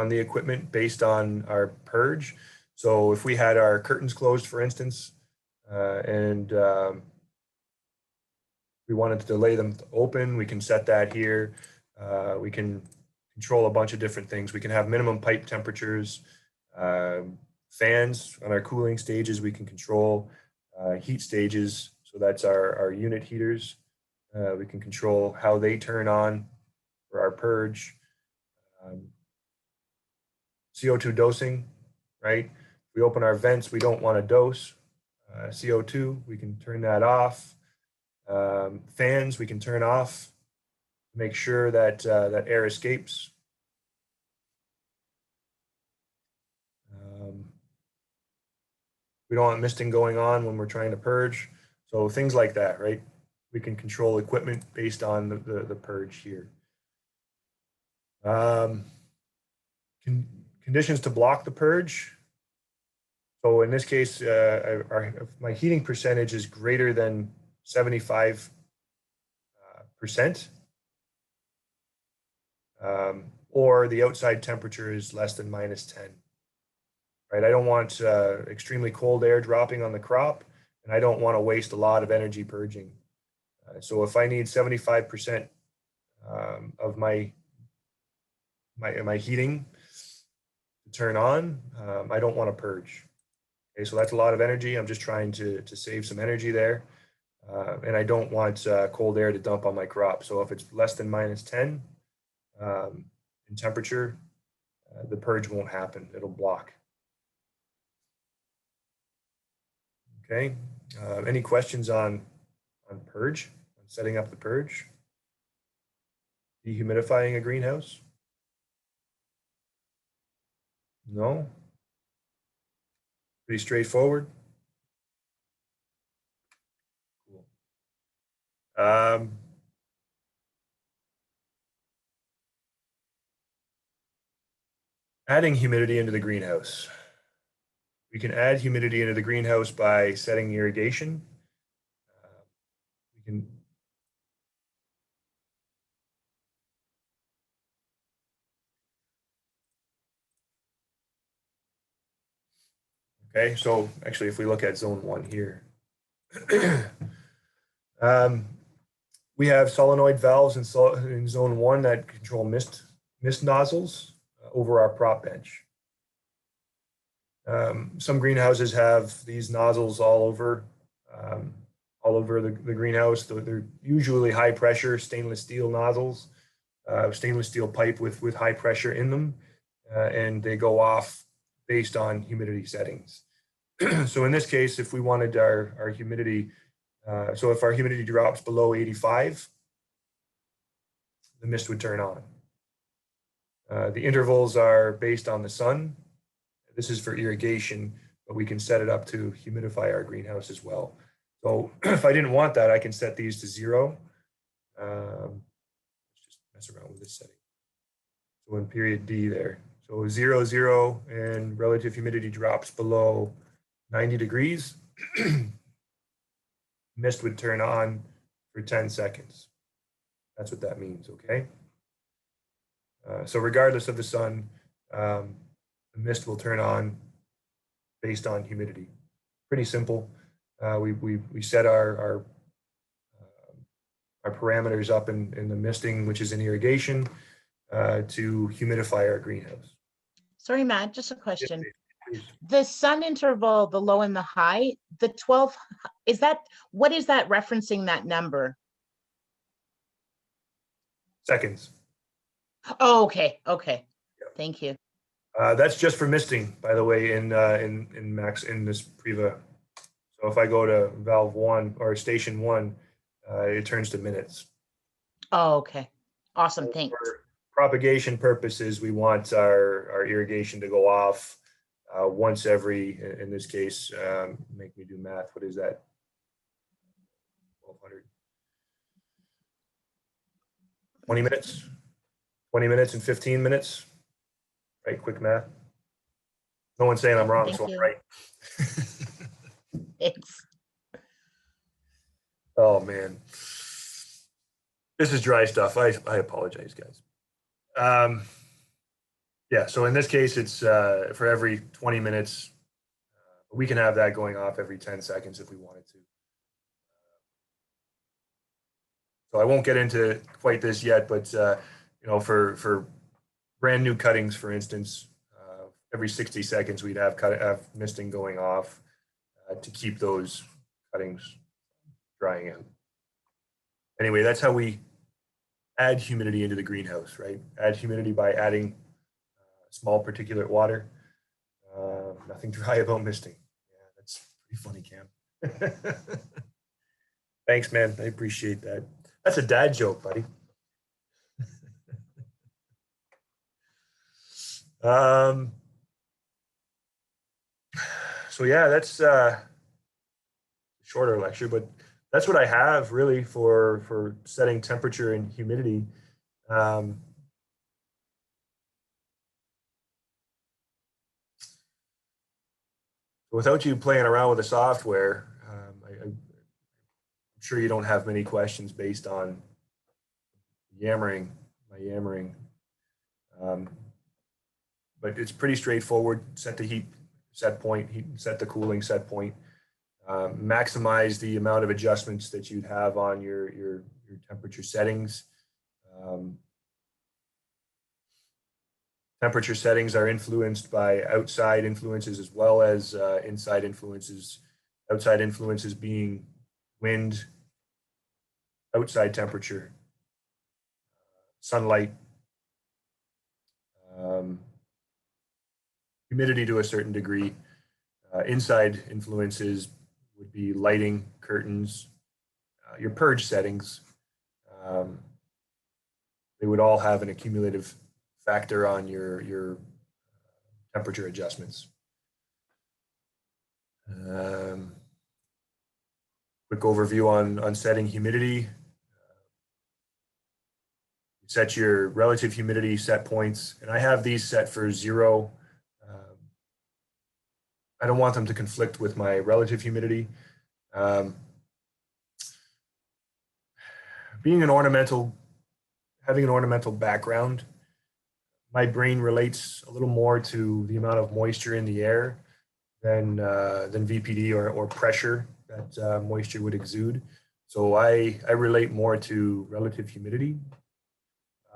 the equipment based on our purge. So if we had our curtains closed, for instance, and we wanted to delay them to open, we can set that here. We can control a bunch of different things. We can have minimum pipe temperatures, fans on our cooling stages. We can control heat stages. So that's our unit heaters. We can control how they turn on for our purge. CO2 dosing, right? If we open our vents, we don't want to dose CO2. We can turn that off. Fans, we can turn off to make sure that that air escapes. We don't want misting going on when we're trying to purge. So things like that, right? We can control equipment based on the purge here. Conditions to block the purge. So in this case, if my heating percentage is greater than 75%, or the outside temperature is less than -10. Right? I don't want extremely cold air dropping on the crop, and I don't want to waste a lot of energy purging. So if I need 75% of my heating to turn on, I don't want to purge. Okay, so that's a lot of energy. I'm just trying to save some energy there, and I don't want cold air to dump on my crop. So if it's less than -10 in temperature, the purge won't happen. It'll block. Okay. Any questions on purge, on setting up the purge? Dehumidifying a greenhouse? No? Pretty straightforward? Cool. Adding humidity into the greenhouse. We can add humidity into the greenhouse by setting irrigation. We can Okay, so actually, if we look at zone 1 here, we have solenoid valves in zone 1 that control mist nozzles over our prop bench. Some greenhouses have these nozzles all over the greenhouse. They're usually high pressure stainless steel nozzles, stainless steel pipe with high pressure in them, and they go off based on humidity settings. So in this case, if we wanted our humidity, so if our humidity drops below 85, the mist would turn on. The intervals are based on the sun. This is for irrigation, but we can set it up to humidify our greenhouse as well. So if I didn't want that, I can set these to 0. Let's just mess around with this setting. So in period D there. So 0, 0, and relative humidity drops below 90 degrees. Mist would turn on for 10 seconds. That's what that means, okay? So regardless of the sun, the mist will turn on based on humidity. Pretty simple. We set our parameters up in the misting, which is in irrigation, to humidify our greenhouse. Sorry, Matt, just a question. Please. The sun interval, the low and the high, the 12, what is that referencing, that number? Seconds. Oh, okay, okay. Yep. Thank you. That's just for misting, by the way, in this Priva. So if I go to valve 1 or station 1, it turns to minutes. Oh, okay. Awesome, So thanks. for propagation purposes, we want our irrigation to go off once every, in this case, make me do math. What is that? 1200. 20 minutes? 20 minutes and 15 minutes? Right, quick math. No one's saying I'm wrong, Thank so I'm you. right. Thanks. Oh, man. This is dry stuff. I apologize, guys. Yeah, so in this case, it's for every 20 minutes. We can have that going off every 10 seconds if we wanted to. So I won't get into quite this yet, but you know, for brand new cuttings, for instance, every 60 seconds we'd have misting going off to keep those cuttings drying out. Anyway, that's how we add humidity into the greenhouse, right? Add humidity by adding small particulate water. Nothing dry about misting. Yeah, that's pretty funny, Cam. Thanks, man. I appreciate that. That's a dad joke, buddy. So yeah, that's a shorter lecture, but that's what I have really for setting temperature and humidity. Without you playing around with the software, I'm sure you don't have many questions based on my yammering. But it's pretty straightforward. Set the heat, set point, set the cooling, set point. Maximize the amount of adjustments that you'd have on your temperature settings. Temperature settings are influenced by outside influences as well as inside influences. Outside influences being wind, outside temperature, sunlight, humidity to a certain degree. Inside influences would be lighting, curtains, your purge settings. They would all have an accumulative factor on your temperature adjustments. Quick overview on setting humidity. Set your relative humidity set points, and I have these set for 0. I don't want them to conflict with my relative humidity. Being an ornamental, having an ornamental background, my brain relates a little more to the amount of moisture in the air than VPD or pressure that moisture would exude. So I relate more to relative humidity.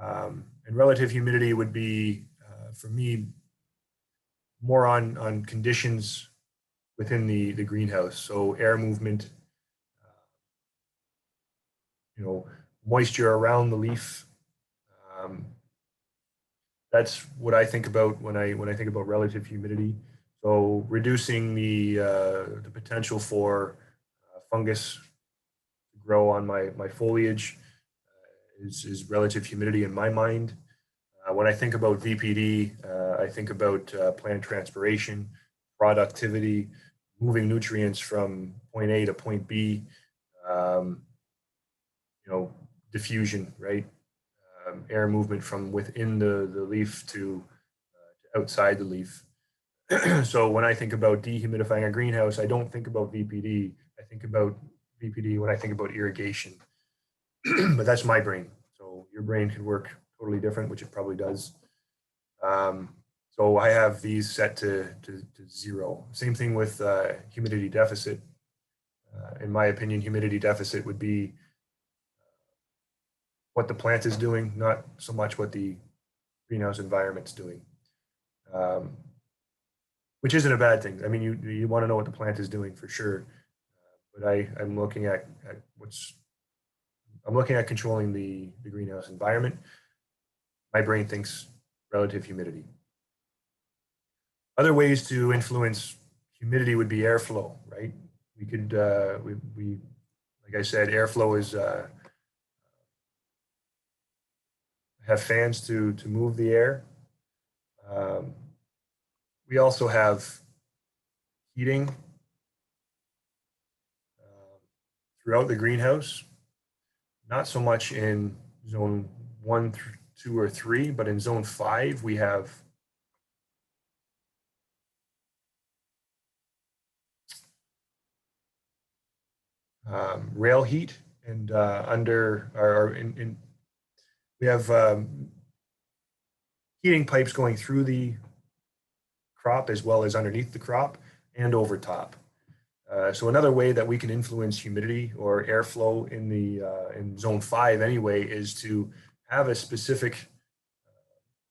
And relative humidity would be, for me, more on conditions within the greenhouse. So air movement, moisture around the leaf. That's what I think about when I think about relative humidity. So reducing the potential for fungus to grow on my foliage is relative humidity in my mind. When I think about VPD, I think about plant transpiration, productivity, moving nutrients from point A to point B, diffusion, right? Air movement from within the leaf to outside the leaf. So when I think about dehumidifying a greenhouse, I don't think about VPD. I think about VPD when I think about irrigation. But that's my brain. So your brain could work totally different, which it probably does. So I have these set to 0. Same thing with humidity deficit. In my opinion, humidity deficit would be what the plant is doing, not so much what the greenhouse environment's doing, which isn't a bad thing. I mean, you want to know what the plant is doing for sure, but I'm looking at controlling the greenhouse environment. My brain thinks relative humidity. Other ways to influence humidity would be airflow, right? We could, like I said, airflow is, have fans to move the air. We also have heating throughout the greenhouse, not so much in zone 1, 2, or 3, but in zone 5, we have rail heat, and we have heating pipes going through the crop as well as underneath the crop and over top. So another way that we can influence humidity or airflow in zone 5 anyway is to have a specific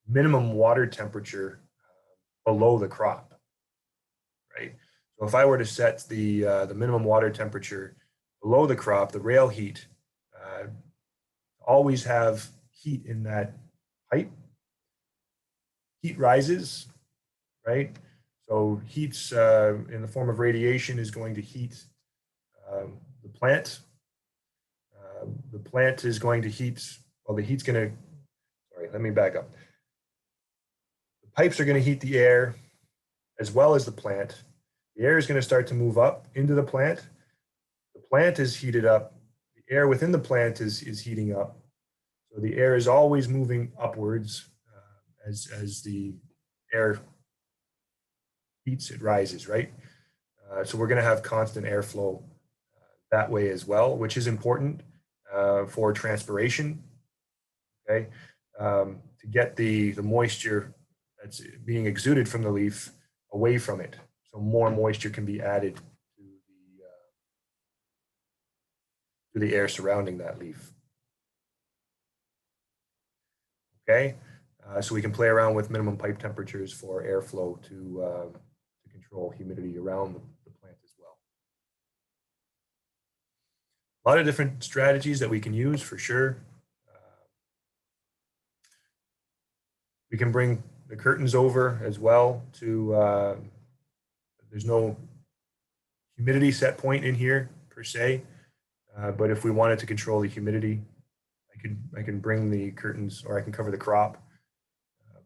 minimum water temperature below the crop, right? So if I were to set the minimum water temperature below the crop, the rail heat, always have heat in that pipe. Heat rises, right? So heat's in the form of radiation is going to heat the plant. The plant is going to heat, well, the heat's going to, sorry, let me back up. The pipes are going to heat the air as well as the plant. The air is going to start to move up into the plant. The plant is heated up. The air within the plant is heating up. So the air is always moving upwards as the air heats, it rises, right? So we're going to have constant airflow that way as well, which is important for transpiration, okay? To get the moisture that's being exuded from the leaf away from it. So more moisture can be added to the air surrounding that leaf. Okay, so we can play around with minimum pipe temperatures for airflow to control humidity around the plant as well. A lot of different strategies that we can use for sure. We can bring the curtains over as well to, there's no humidity set point in here per se, but if we wanted to control the humidity, I can bring the curtains, or I can cover the crop,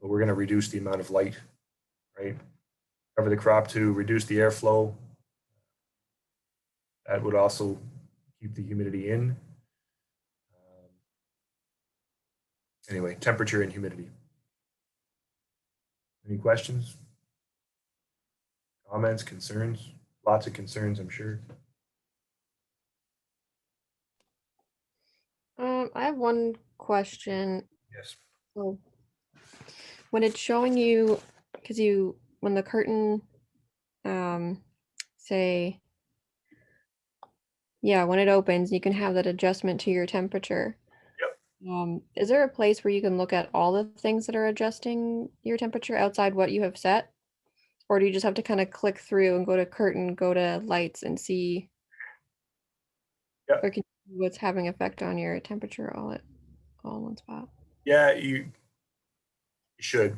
but we're going to reduce the amount of light, right? Cover the crop to reduce the airflow. That would also keep the humidity in. Anyway, temperature and humidity. Any questions? Comments, concerns? Lots of concerns, I'm sure. I have one question. Yes. So when it's showing you, because when the curtain, say, yeah, when it opens, you can have that adjustment to your temperature. Yep. Is there a place where you can look at all the things that are adjusting your temperature outside what you have set? Or do you just have to kind of click through and go to curtain, go to lights and see? Yep. Or can you see what's having effect on your temperature all in one spot? Yeah, you should.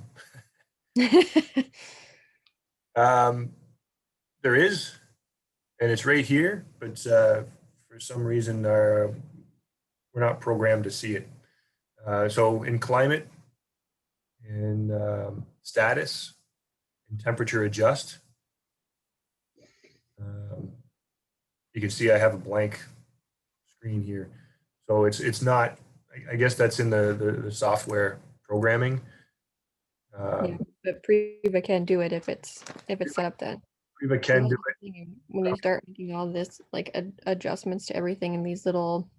There is, and it's right here, but for some reason we're not programmed to see it. So in climate, in status, in temperature adjust, you can see I have a blank screen here. So it's not, I guess that's in the software programming. Yeah, but Priva can do it if it's set up then. Priva So can that's do the it. thing, when you start making all this like adjustments to everything in these little,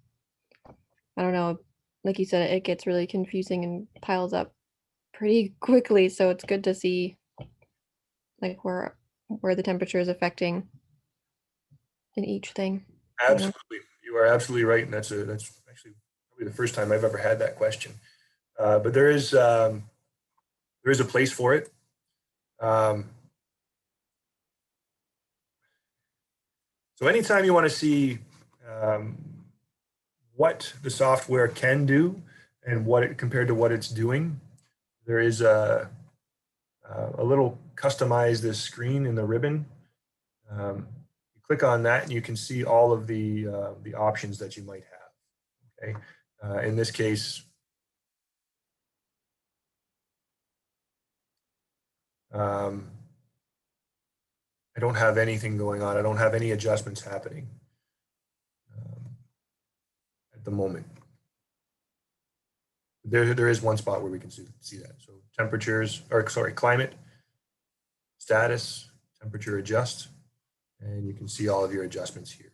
I don't know, like you said, it gets really confusing and piles up pretty quickly. So it's good to see like where the temperature is affecting in each thing. Absolutely, you are absolutely right, and that's actually probably the first time I've ever had that question. But there is a place for it. So anytime you want to see what the software can do and what it compared to what it's doing, there is a little customize this screen in the ribbon. You click on that and you can see all of the options that you might have. Okay, in this case, I don't have anything going on. I don't have any adjustments happening at the moment. There is one spot where we can see that. So temperatures, or sorry, climate, status, temperature adjust, and you can see all of your adjustments here.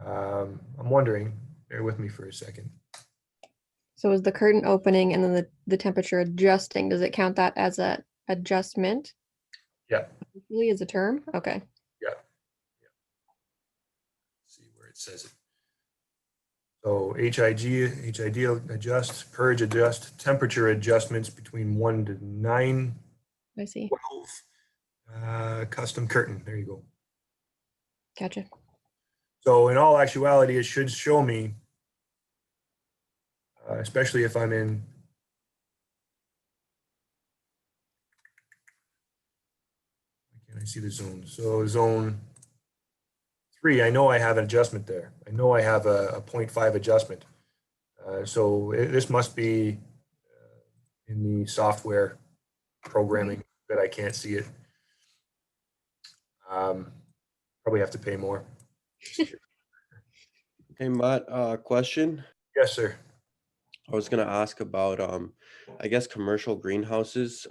I'm wondering, bear with me for a second. So is the curtain opening and then the temperature adjusting, does it count that as a adjustment? Yeah. Really is a term? Okay. Yeah. See where it says it. So HID adjust, purge adjust, temperature adjustments between 1 to 9, I see. 12, custom curtain. There you go. Gotcha. So in all actuality, it should show me, especially if I'm in, why can't I see the zone? So zone 3, I know I have an adjustment there. I know I have a 0.5 adjustment. So this must be in the software programming that I can't see it. Probably have to pay more. Hey, Matt, question. Yes, sir. I was gonna ask about I guess commercial greenhouses,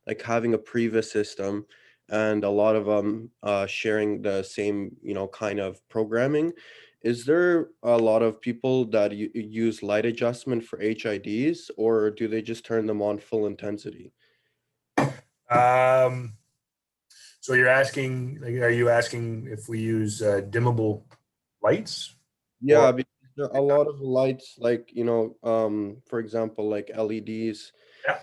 like having a Priva system and a lot of them sharing the same, kind of programming. Is there a lot of people that use light adjustment for HIDs, or do they just turn them on full intensity? So you're asking, like, are you asking if we use dimmable lights? Yeah, because there are a lot of lights, like, for example, like LEDs. Yeah.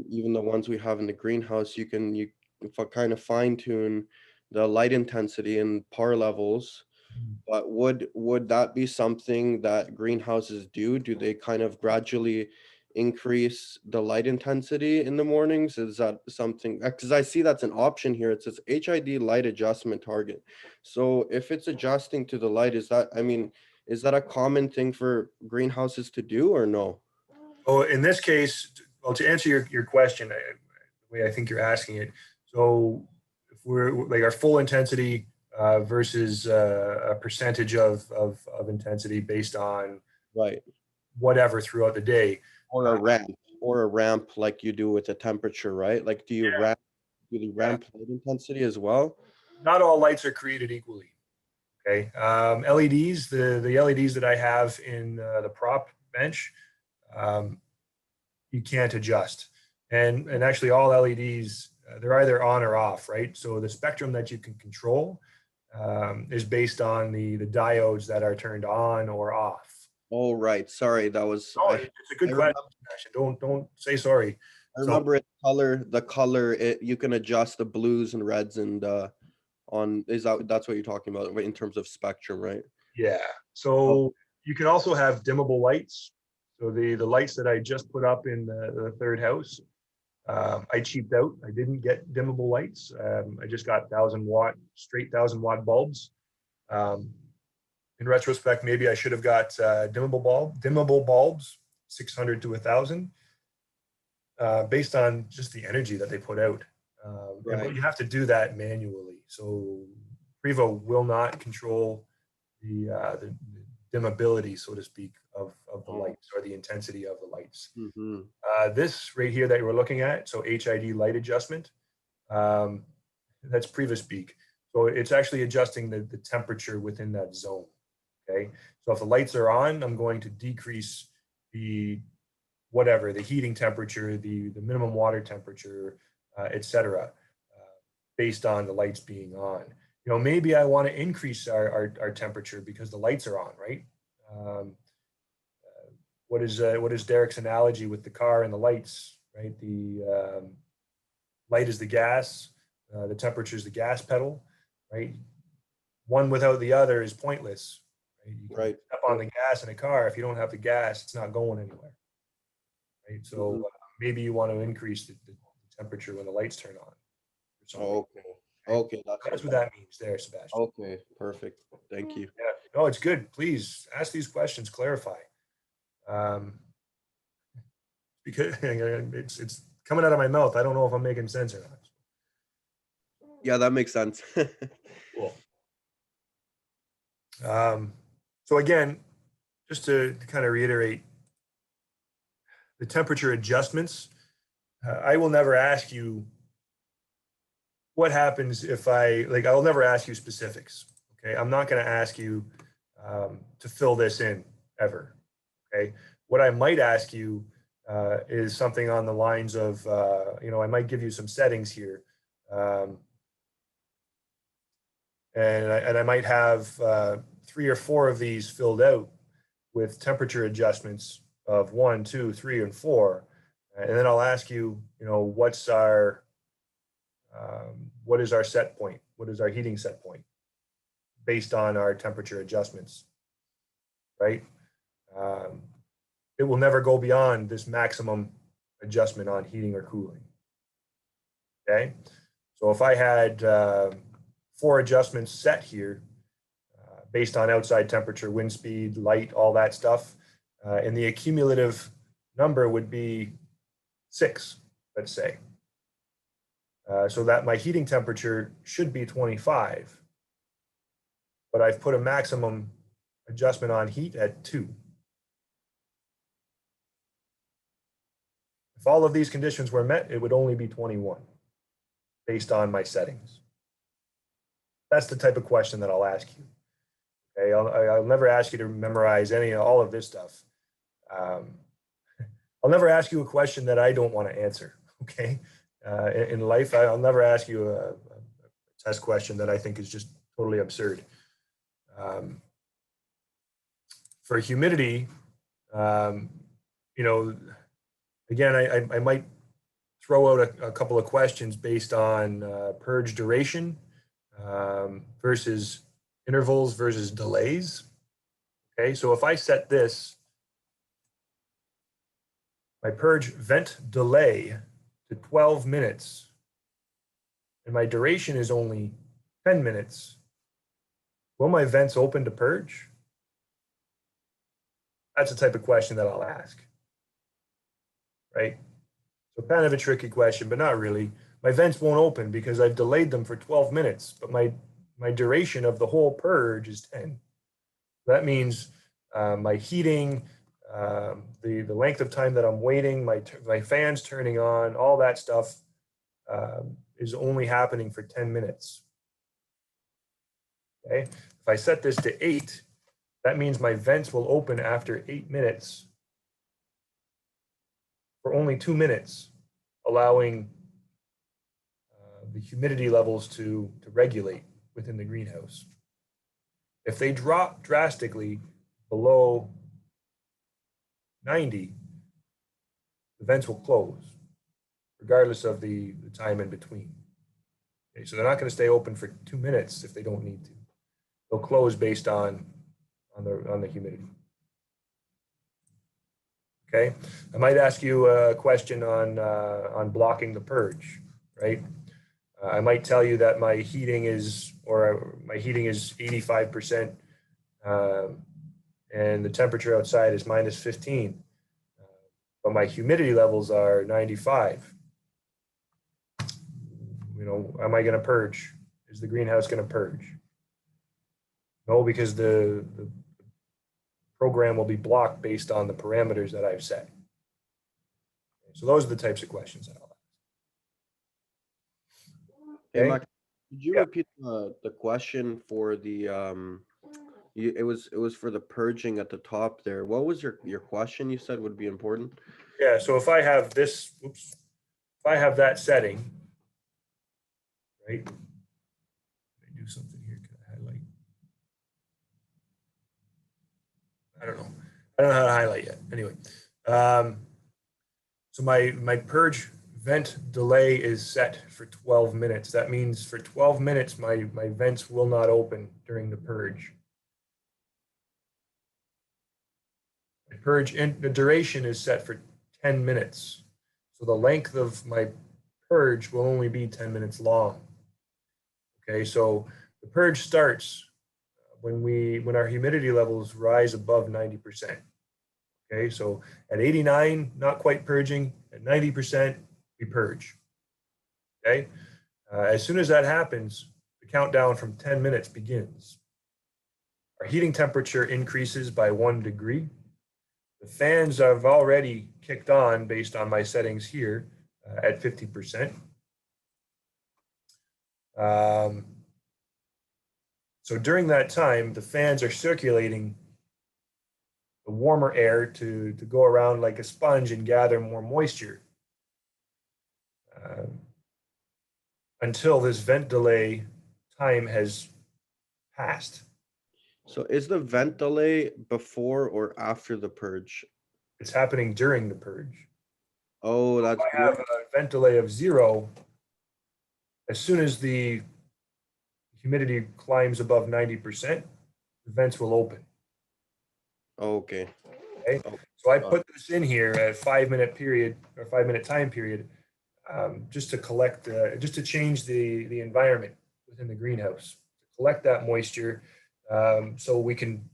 Even the ones we have in the greenhouse, you kind of fine tune the light intensity and power levels. But would that be something that greenhouses do? Do they kind of gradually increase the light intensity in the mornings? Is that something, because I see that's an option here. It says HID light adjustment target. So if it's adjusting to the light, is that a common thing for greenhouses to do or no? Oh, in this case, well, to answer your question, the way I think you're asking it. So if we're like our full intensity versus a percentage of intensity based on Right. whatever throughout the day. Or a ramp like you do with the temperature, right? Like, do you ramp light intensity as well? Not all lights are created equally. Okay. LEDs, the LEDs that I have in the prop bench, you can't adjust. And actually all LEDs, they're either on or off, right? So the spectrum that you can control is based on the diodes that are turned on or off. Oh, right. Sorry, that was. Oh, it's a good question. Don't say sorry. I remember the color. You can adjust the blues and reds and that's what you're talking about in terms of spectrum, right? Yeah. So you can also have dimmable lights. So the lights that I just put up in the third house, I cheaped out. I didn't get dimmable lights. I just got 1,000-watt, straight 1,000-watt bulbs. In retrospect, maybe I should have got dimmable bulbs, 600 to 1,000, based on just the energy that they put out. But you have to do that manually. So Priva will not control the dimmability, so to speak, of the lights or the intensity of the lights. This right here that we're looking at, so HID light adjustment, that's Priva speak. So it's actually adjusting the temperature within that zone. Okay, so if the lights are on, I'm going to decrease the heating temperature, the minimum water temperature, etc., based on the lights being on. You know, maybe I want to increase our temperature because the lights are on, right? What is Derek's analogy with the car and the lights, right? The light is the gas, the temperature is the gas pedal, right? One without the other is pointless. You can step on the gas in a car. If you don't have the gas, it's not going anywhere. Right. So maybe you want to increase the temperature when the lights turn on. Okay. That's what that means there, Sebastian. Okay, perfect. Thank you. Yeah. No, it's good. Please ask these questions, clarify. Because it's coming out of my mouth. I don't know if I'm making sense or not. Yeah, that makes sense. Cool. So again, just to kind of reiterate, the temperature adjustments, I will never ask you what happens if I'll never ask you specifics. Okay. I'm not going to ask you to fill this in ever. Okay. What I might ask you is something on the lines of, I might give you some settings here. And I might have 3 or 4 of these filled out with temperature adjustments of 1, 2, 3, and 4. And then I'll ask you, what is our set point? What is our heating set point based on our temperature adjustments, right? It will never go beyond this maximum adjustment on heating or cooling. Okay. So if I had 4 adjustments set here based on outside temperature, wind speed, light, all that stuff, and the accumulative number would be 6, let's say. So that my heating temperature should be 25, but I've put a maximum adjustment on heat at 2. If all of these conditions were met, it would only be 21 based on my settings. That's the type of question that I'll ask you. Okay, I'll never ask you to memorize all of this stuff. I'll never ask you a question that I don't want to answer. Okay, in life, I'll never ask you a test question that I think is just totally absurd. For humidity, again, I might throw out a couple of questions based on purge duration versus intervals versus delays. Okay, so if I set this, my purge vent delay to 12 minutes, and my duration is only 10 minutes, will my vents open to purge? That's the type of question that I'll ask, right? So kind of a tricky question, but not really. My vents won't open because I've delayed them for 12 minutes, but my duration of the whole purge is 10. That means my heating, the length of time that I'm waiting, my fans turning on, all that stuff is only happening for 10 minutes. Okay, if I set this to 8, that means my vents will open after 8 minutes for only 2 minutes, allowing the humidity levels to regulate within the greenhouse. If they drop drastically below 90, the vents will close, regardless of the time in between. Okay, so they're not going to stay open for 2 minutes if they don't need to. They'll close based on the humidity. Okay, I might ask you a question on blocking the purge, right? I might tell you that my heating is 85%, and the temperature outside is -15, but my humidity levels are 95. You know, am I going to purge? Is the greenhouse going to purge? No, because the program will be blocked based on the parameters that I've set. So those are the types of questions that I'll ask. Hey, Okay. Mike, could you repeat the question for the it was for the purging at the top there. What was your question you said would be important? Yeah, so if I have this, if I have that setting, right? Let me do something here. Can I highlight? I don't know. I don't know how to highlight yet. Anyway, so my purge vent delay is set for 12 minutes. That means for 12 minutes, my vents will not open during the purge. The purge, the duration is set for 10 minutes. So the length of my purge will only be 10 minutes long. Okay, so the purge starts when our humidity levels rise above 90%. Okay, so at 89, not quite purging. At 90%, we purge. Okay, as soon as that happens, the countdown from 10 minutes begins. Our heating temperature increases by 1 degree. The fans have already kicked on based on my settings here at 50%. So during that time, the fans are circulating the warmer air to go around like a sponge and gather more moisture until this vent delay time has passed. So is the vent delay before or after the purge? It's happening during the purge. Oh, that's I have a vent delay of 0. As soon as the humidity climbs above 90%, the vents will open. okay. Okay, so I put this in here at 5-minute period or 5-minute time period, just to collect, just to change the environment within the greenhouse, to collect that moisture, so we can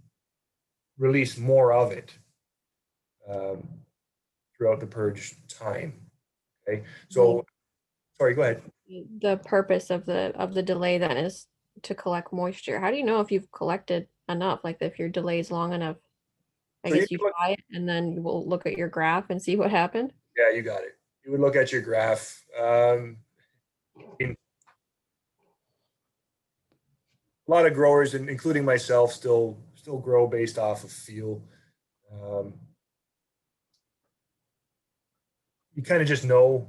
release more of it throughout the purge time. Okay, so sorry, go ahead. The purpose of the delay then is to collect moisture. How do you know if you've collected enough? Like if your delay is long enough? I So guess you try it and then we'll look at your graph and see what happened. Yeah, you got it. You would look at your graph. A lot of growers, and including myself, still grow based off of feel. You kind of just know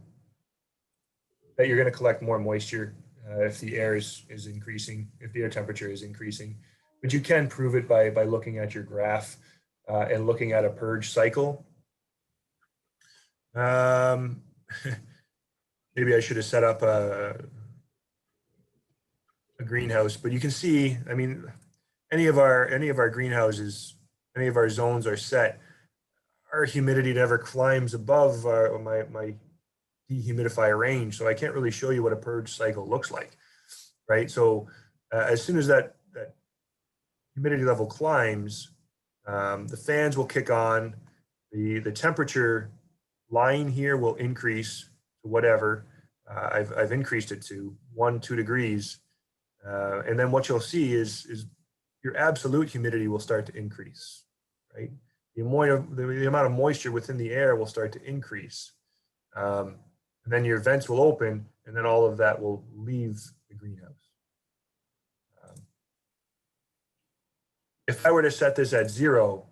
that you're going to collect more moisture if the air is increasing, if the air temperature is increasing. But you can prove it by looking at your graph and looking at a purge cycle. Maybe I should have set up a greenhouse, but you can see, I mean, any of our greenhouses, any of our zones are set. Our humidity never climbs above my dehumidifier range, so I can't really show you what a purge cycle looks like, right? So as soon as that humidity level climbs, the fans will kick on, the temperature line here will increase to whatever I've increased it to 1, 2 degrees. And then what you'll see is your absolute humidity will start to increase, right? The amount of moisture within the air will start to increase. And then your vents will open, and then all of that will leave the greenhouse. If I were to set this at 0,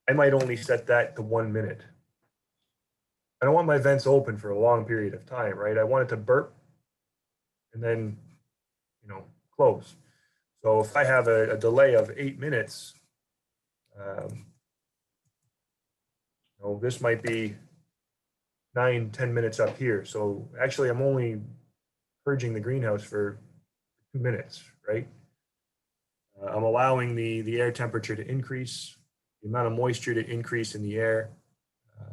I might only set that to 1 minute. I don't want my vents open for a long period of time, right? I want it to burp and then, you know, close. So if I have a delay of 8 minutes, you know, this might be 9, 10 minutes up here. So actually I'm only purging the greenhouse for 2 minutes, right? I'm allowing the air temperature to increase, the amount of moisture to increase in the air.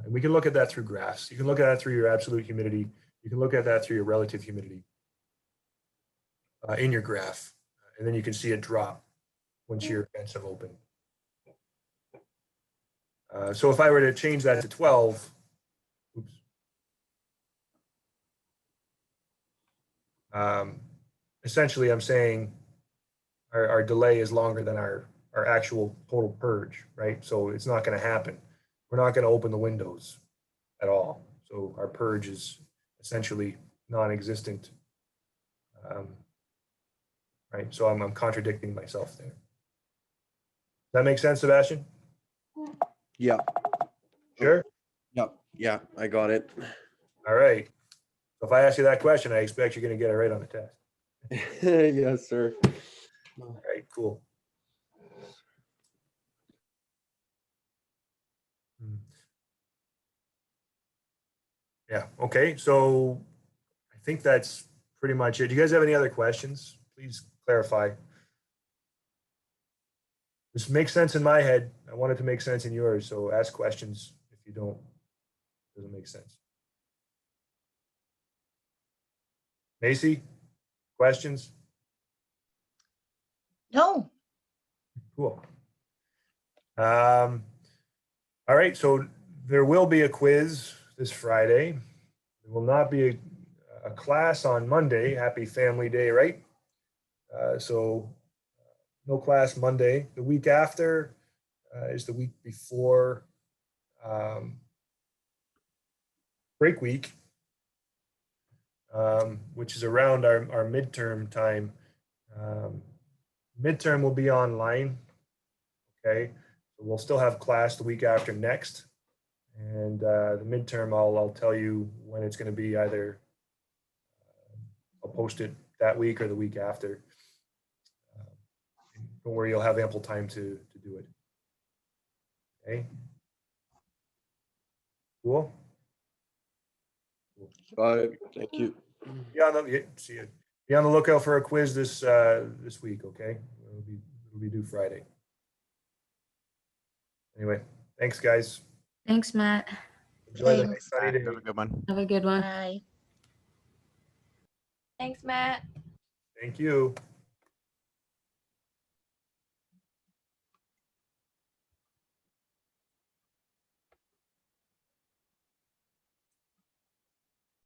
And we can look at that through graphs. You can look at that through your absolute humidity. You can look at that through your relative humidity in your graph. And then you can see it drop once your vents have opened. So if I were to change that to 12, oops. Essentially I'm saying our delay is longer than our actual total purge, right? So it's not going to happen. We're not going to open the windows at all. So our purge is essentially non-existent, right? So I'm contradicting myself there. Does that make sense, Sebastian? Yeah. Sure? Yep. Yeah, I got it. All right. So if I ask you that question, I expect you're going to get it right on the test. Yes, sir. All right, cool. Yeah, okay. So I think that's pretty much it. Do you guys have any other questions? Please clarify. This makes sense in my head. I want it to make sense in yours. So ask questions if you don't. It doesn't make sense. Macy, questions? No, Cool. All right, so there will be a quiz this Friday. There will not be a class on Monday. Happy Family Day, right? So no class Monday. The week after is the week before break week, which is around our midterm time. Midterm will be online, okay? So we'll still have class the week after next. And the midterm, I'll tell you when it's going to be. Either I'll post it that week or the week after. Don't worry, you'll have ample time to do it. Okay. Cool. Got it. Thank you. See you. Be on the lookout for a quiz this week. Okay, it'll be due Friday. Anyway, thanks guys. Thanks, Matt. Enjoy the Thanks. nice sunny day. Have a good one. Have a good one. bye. Thanks, Matt. Thank you.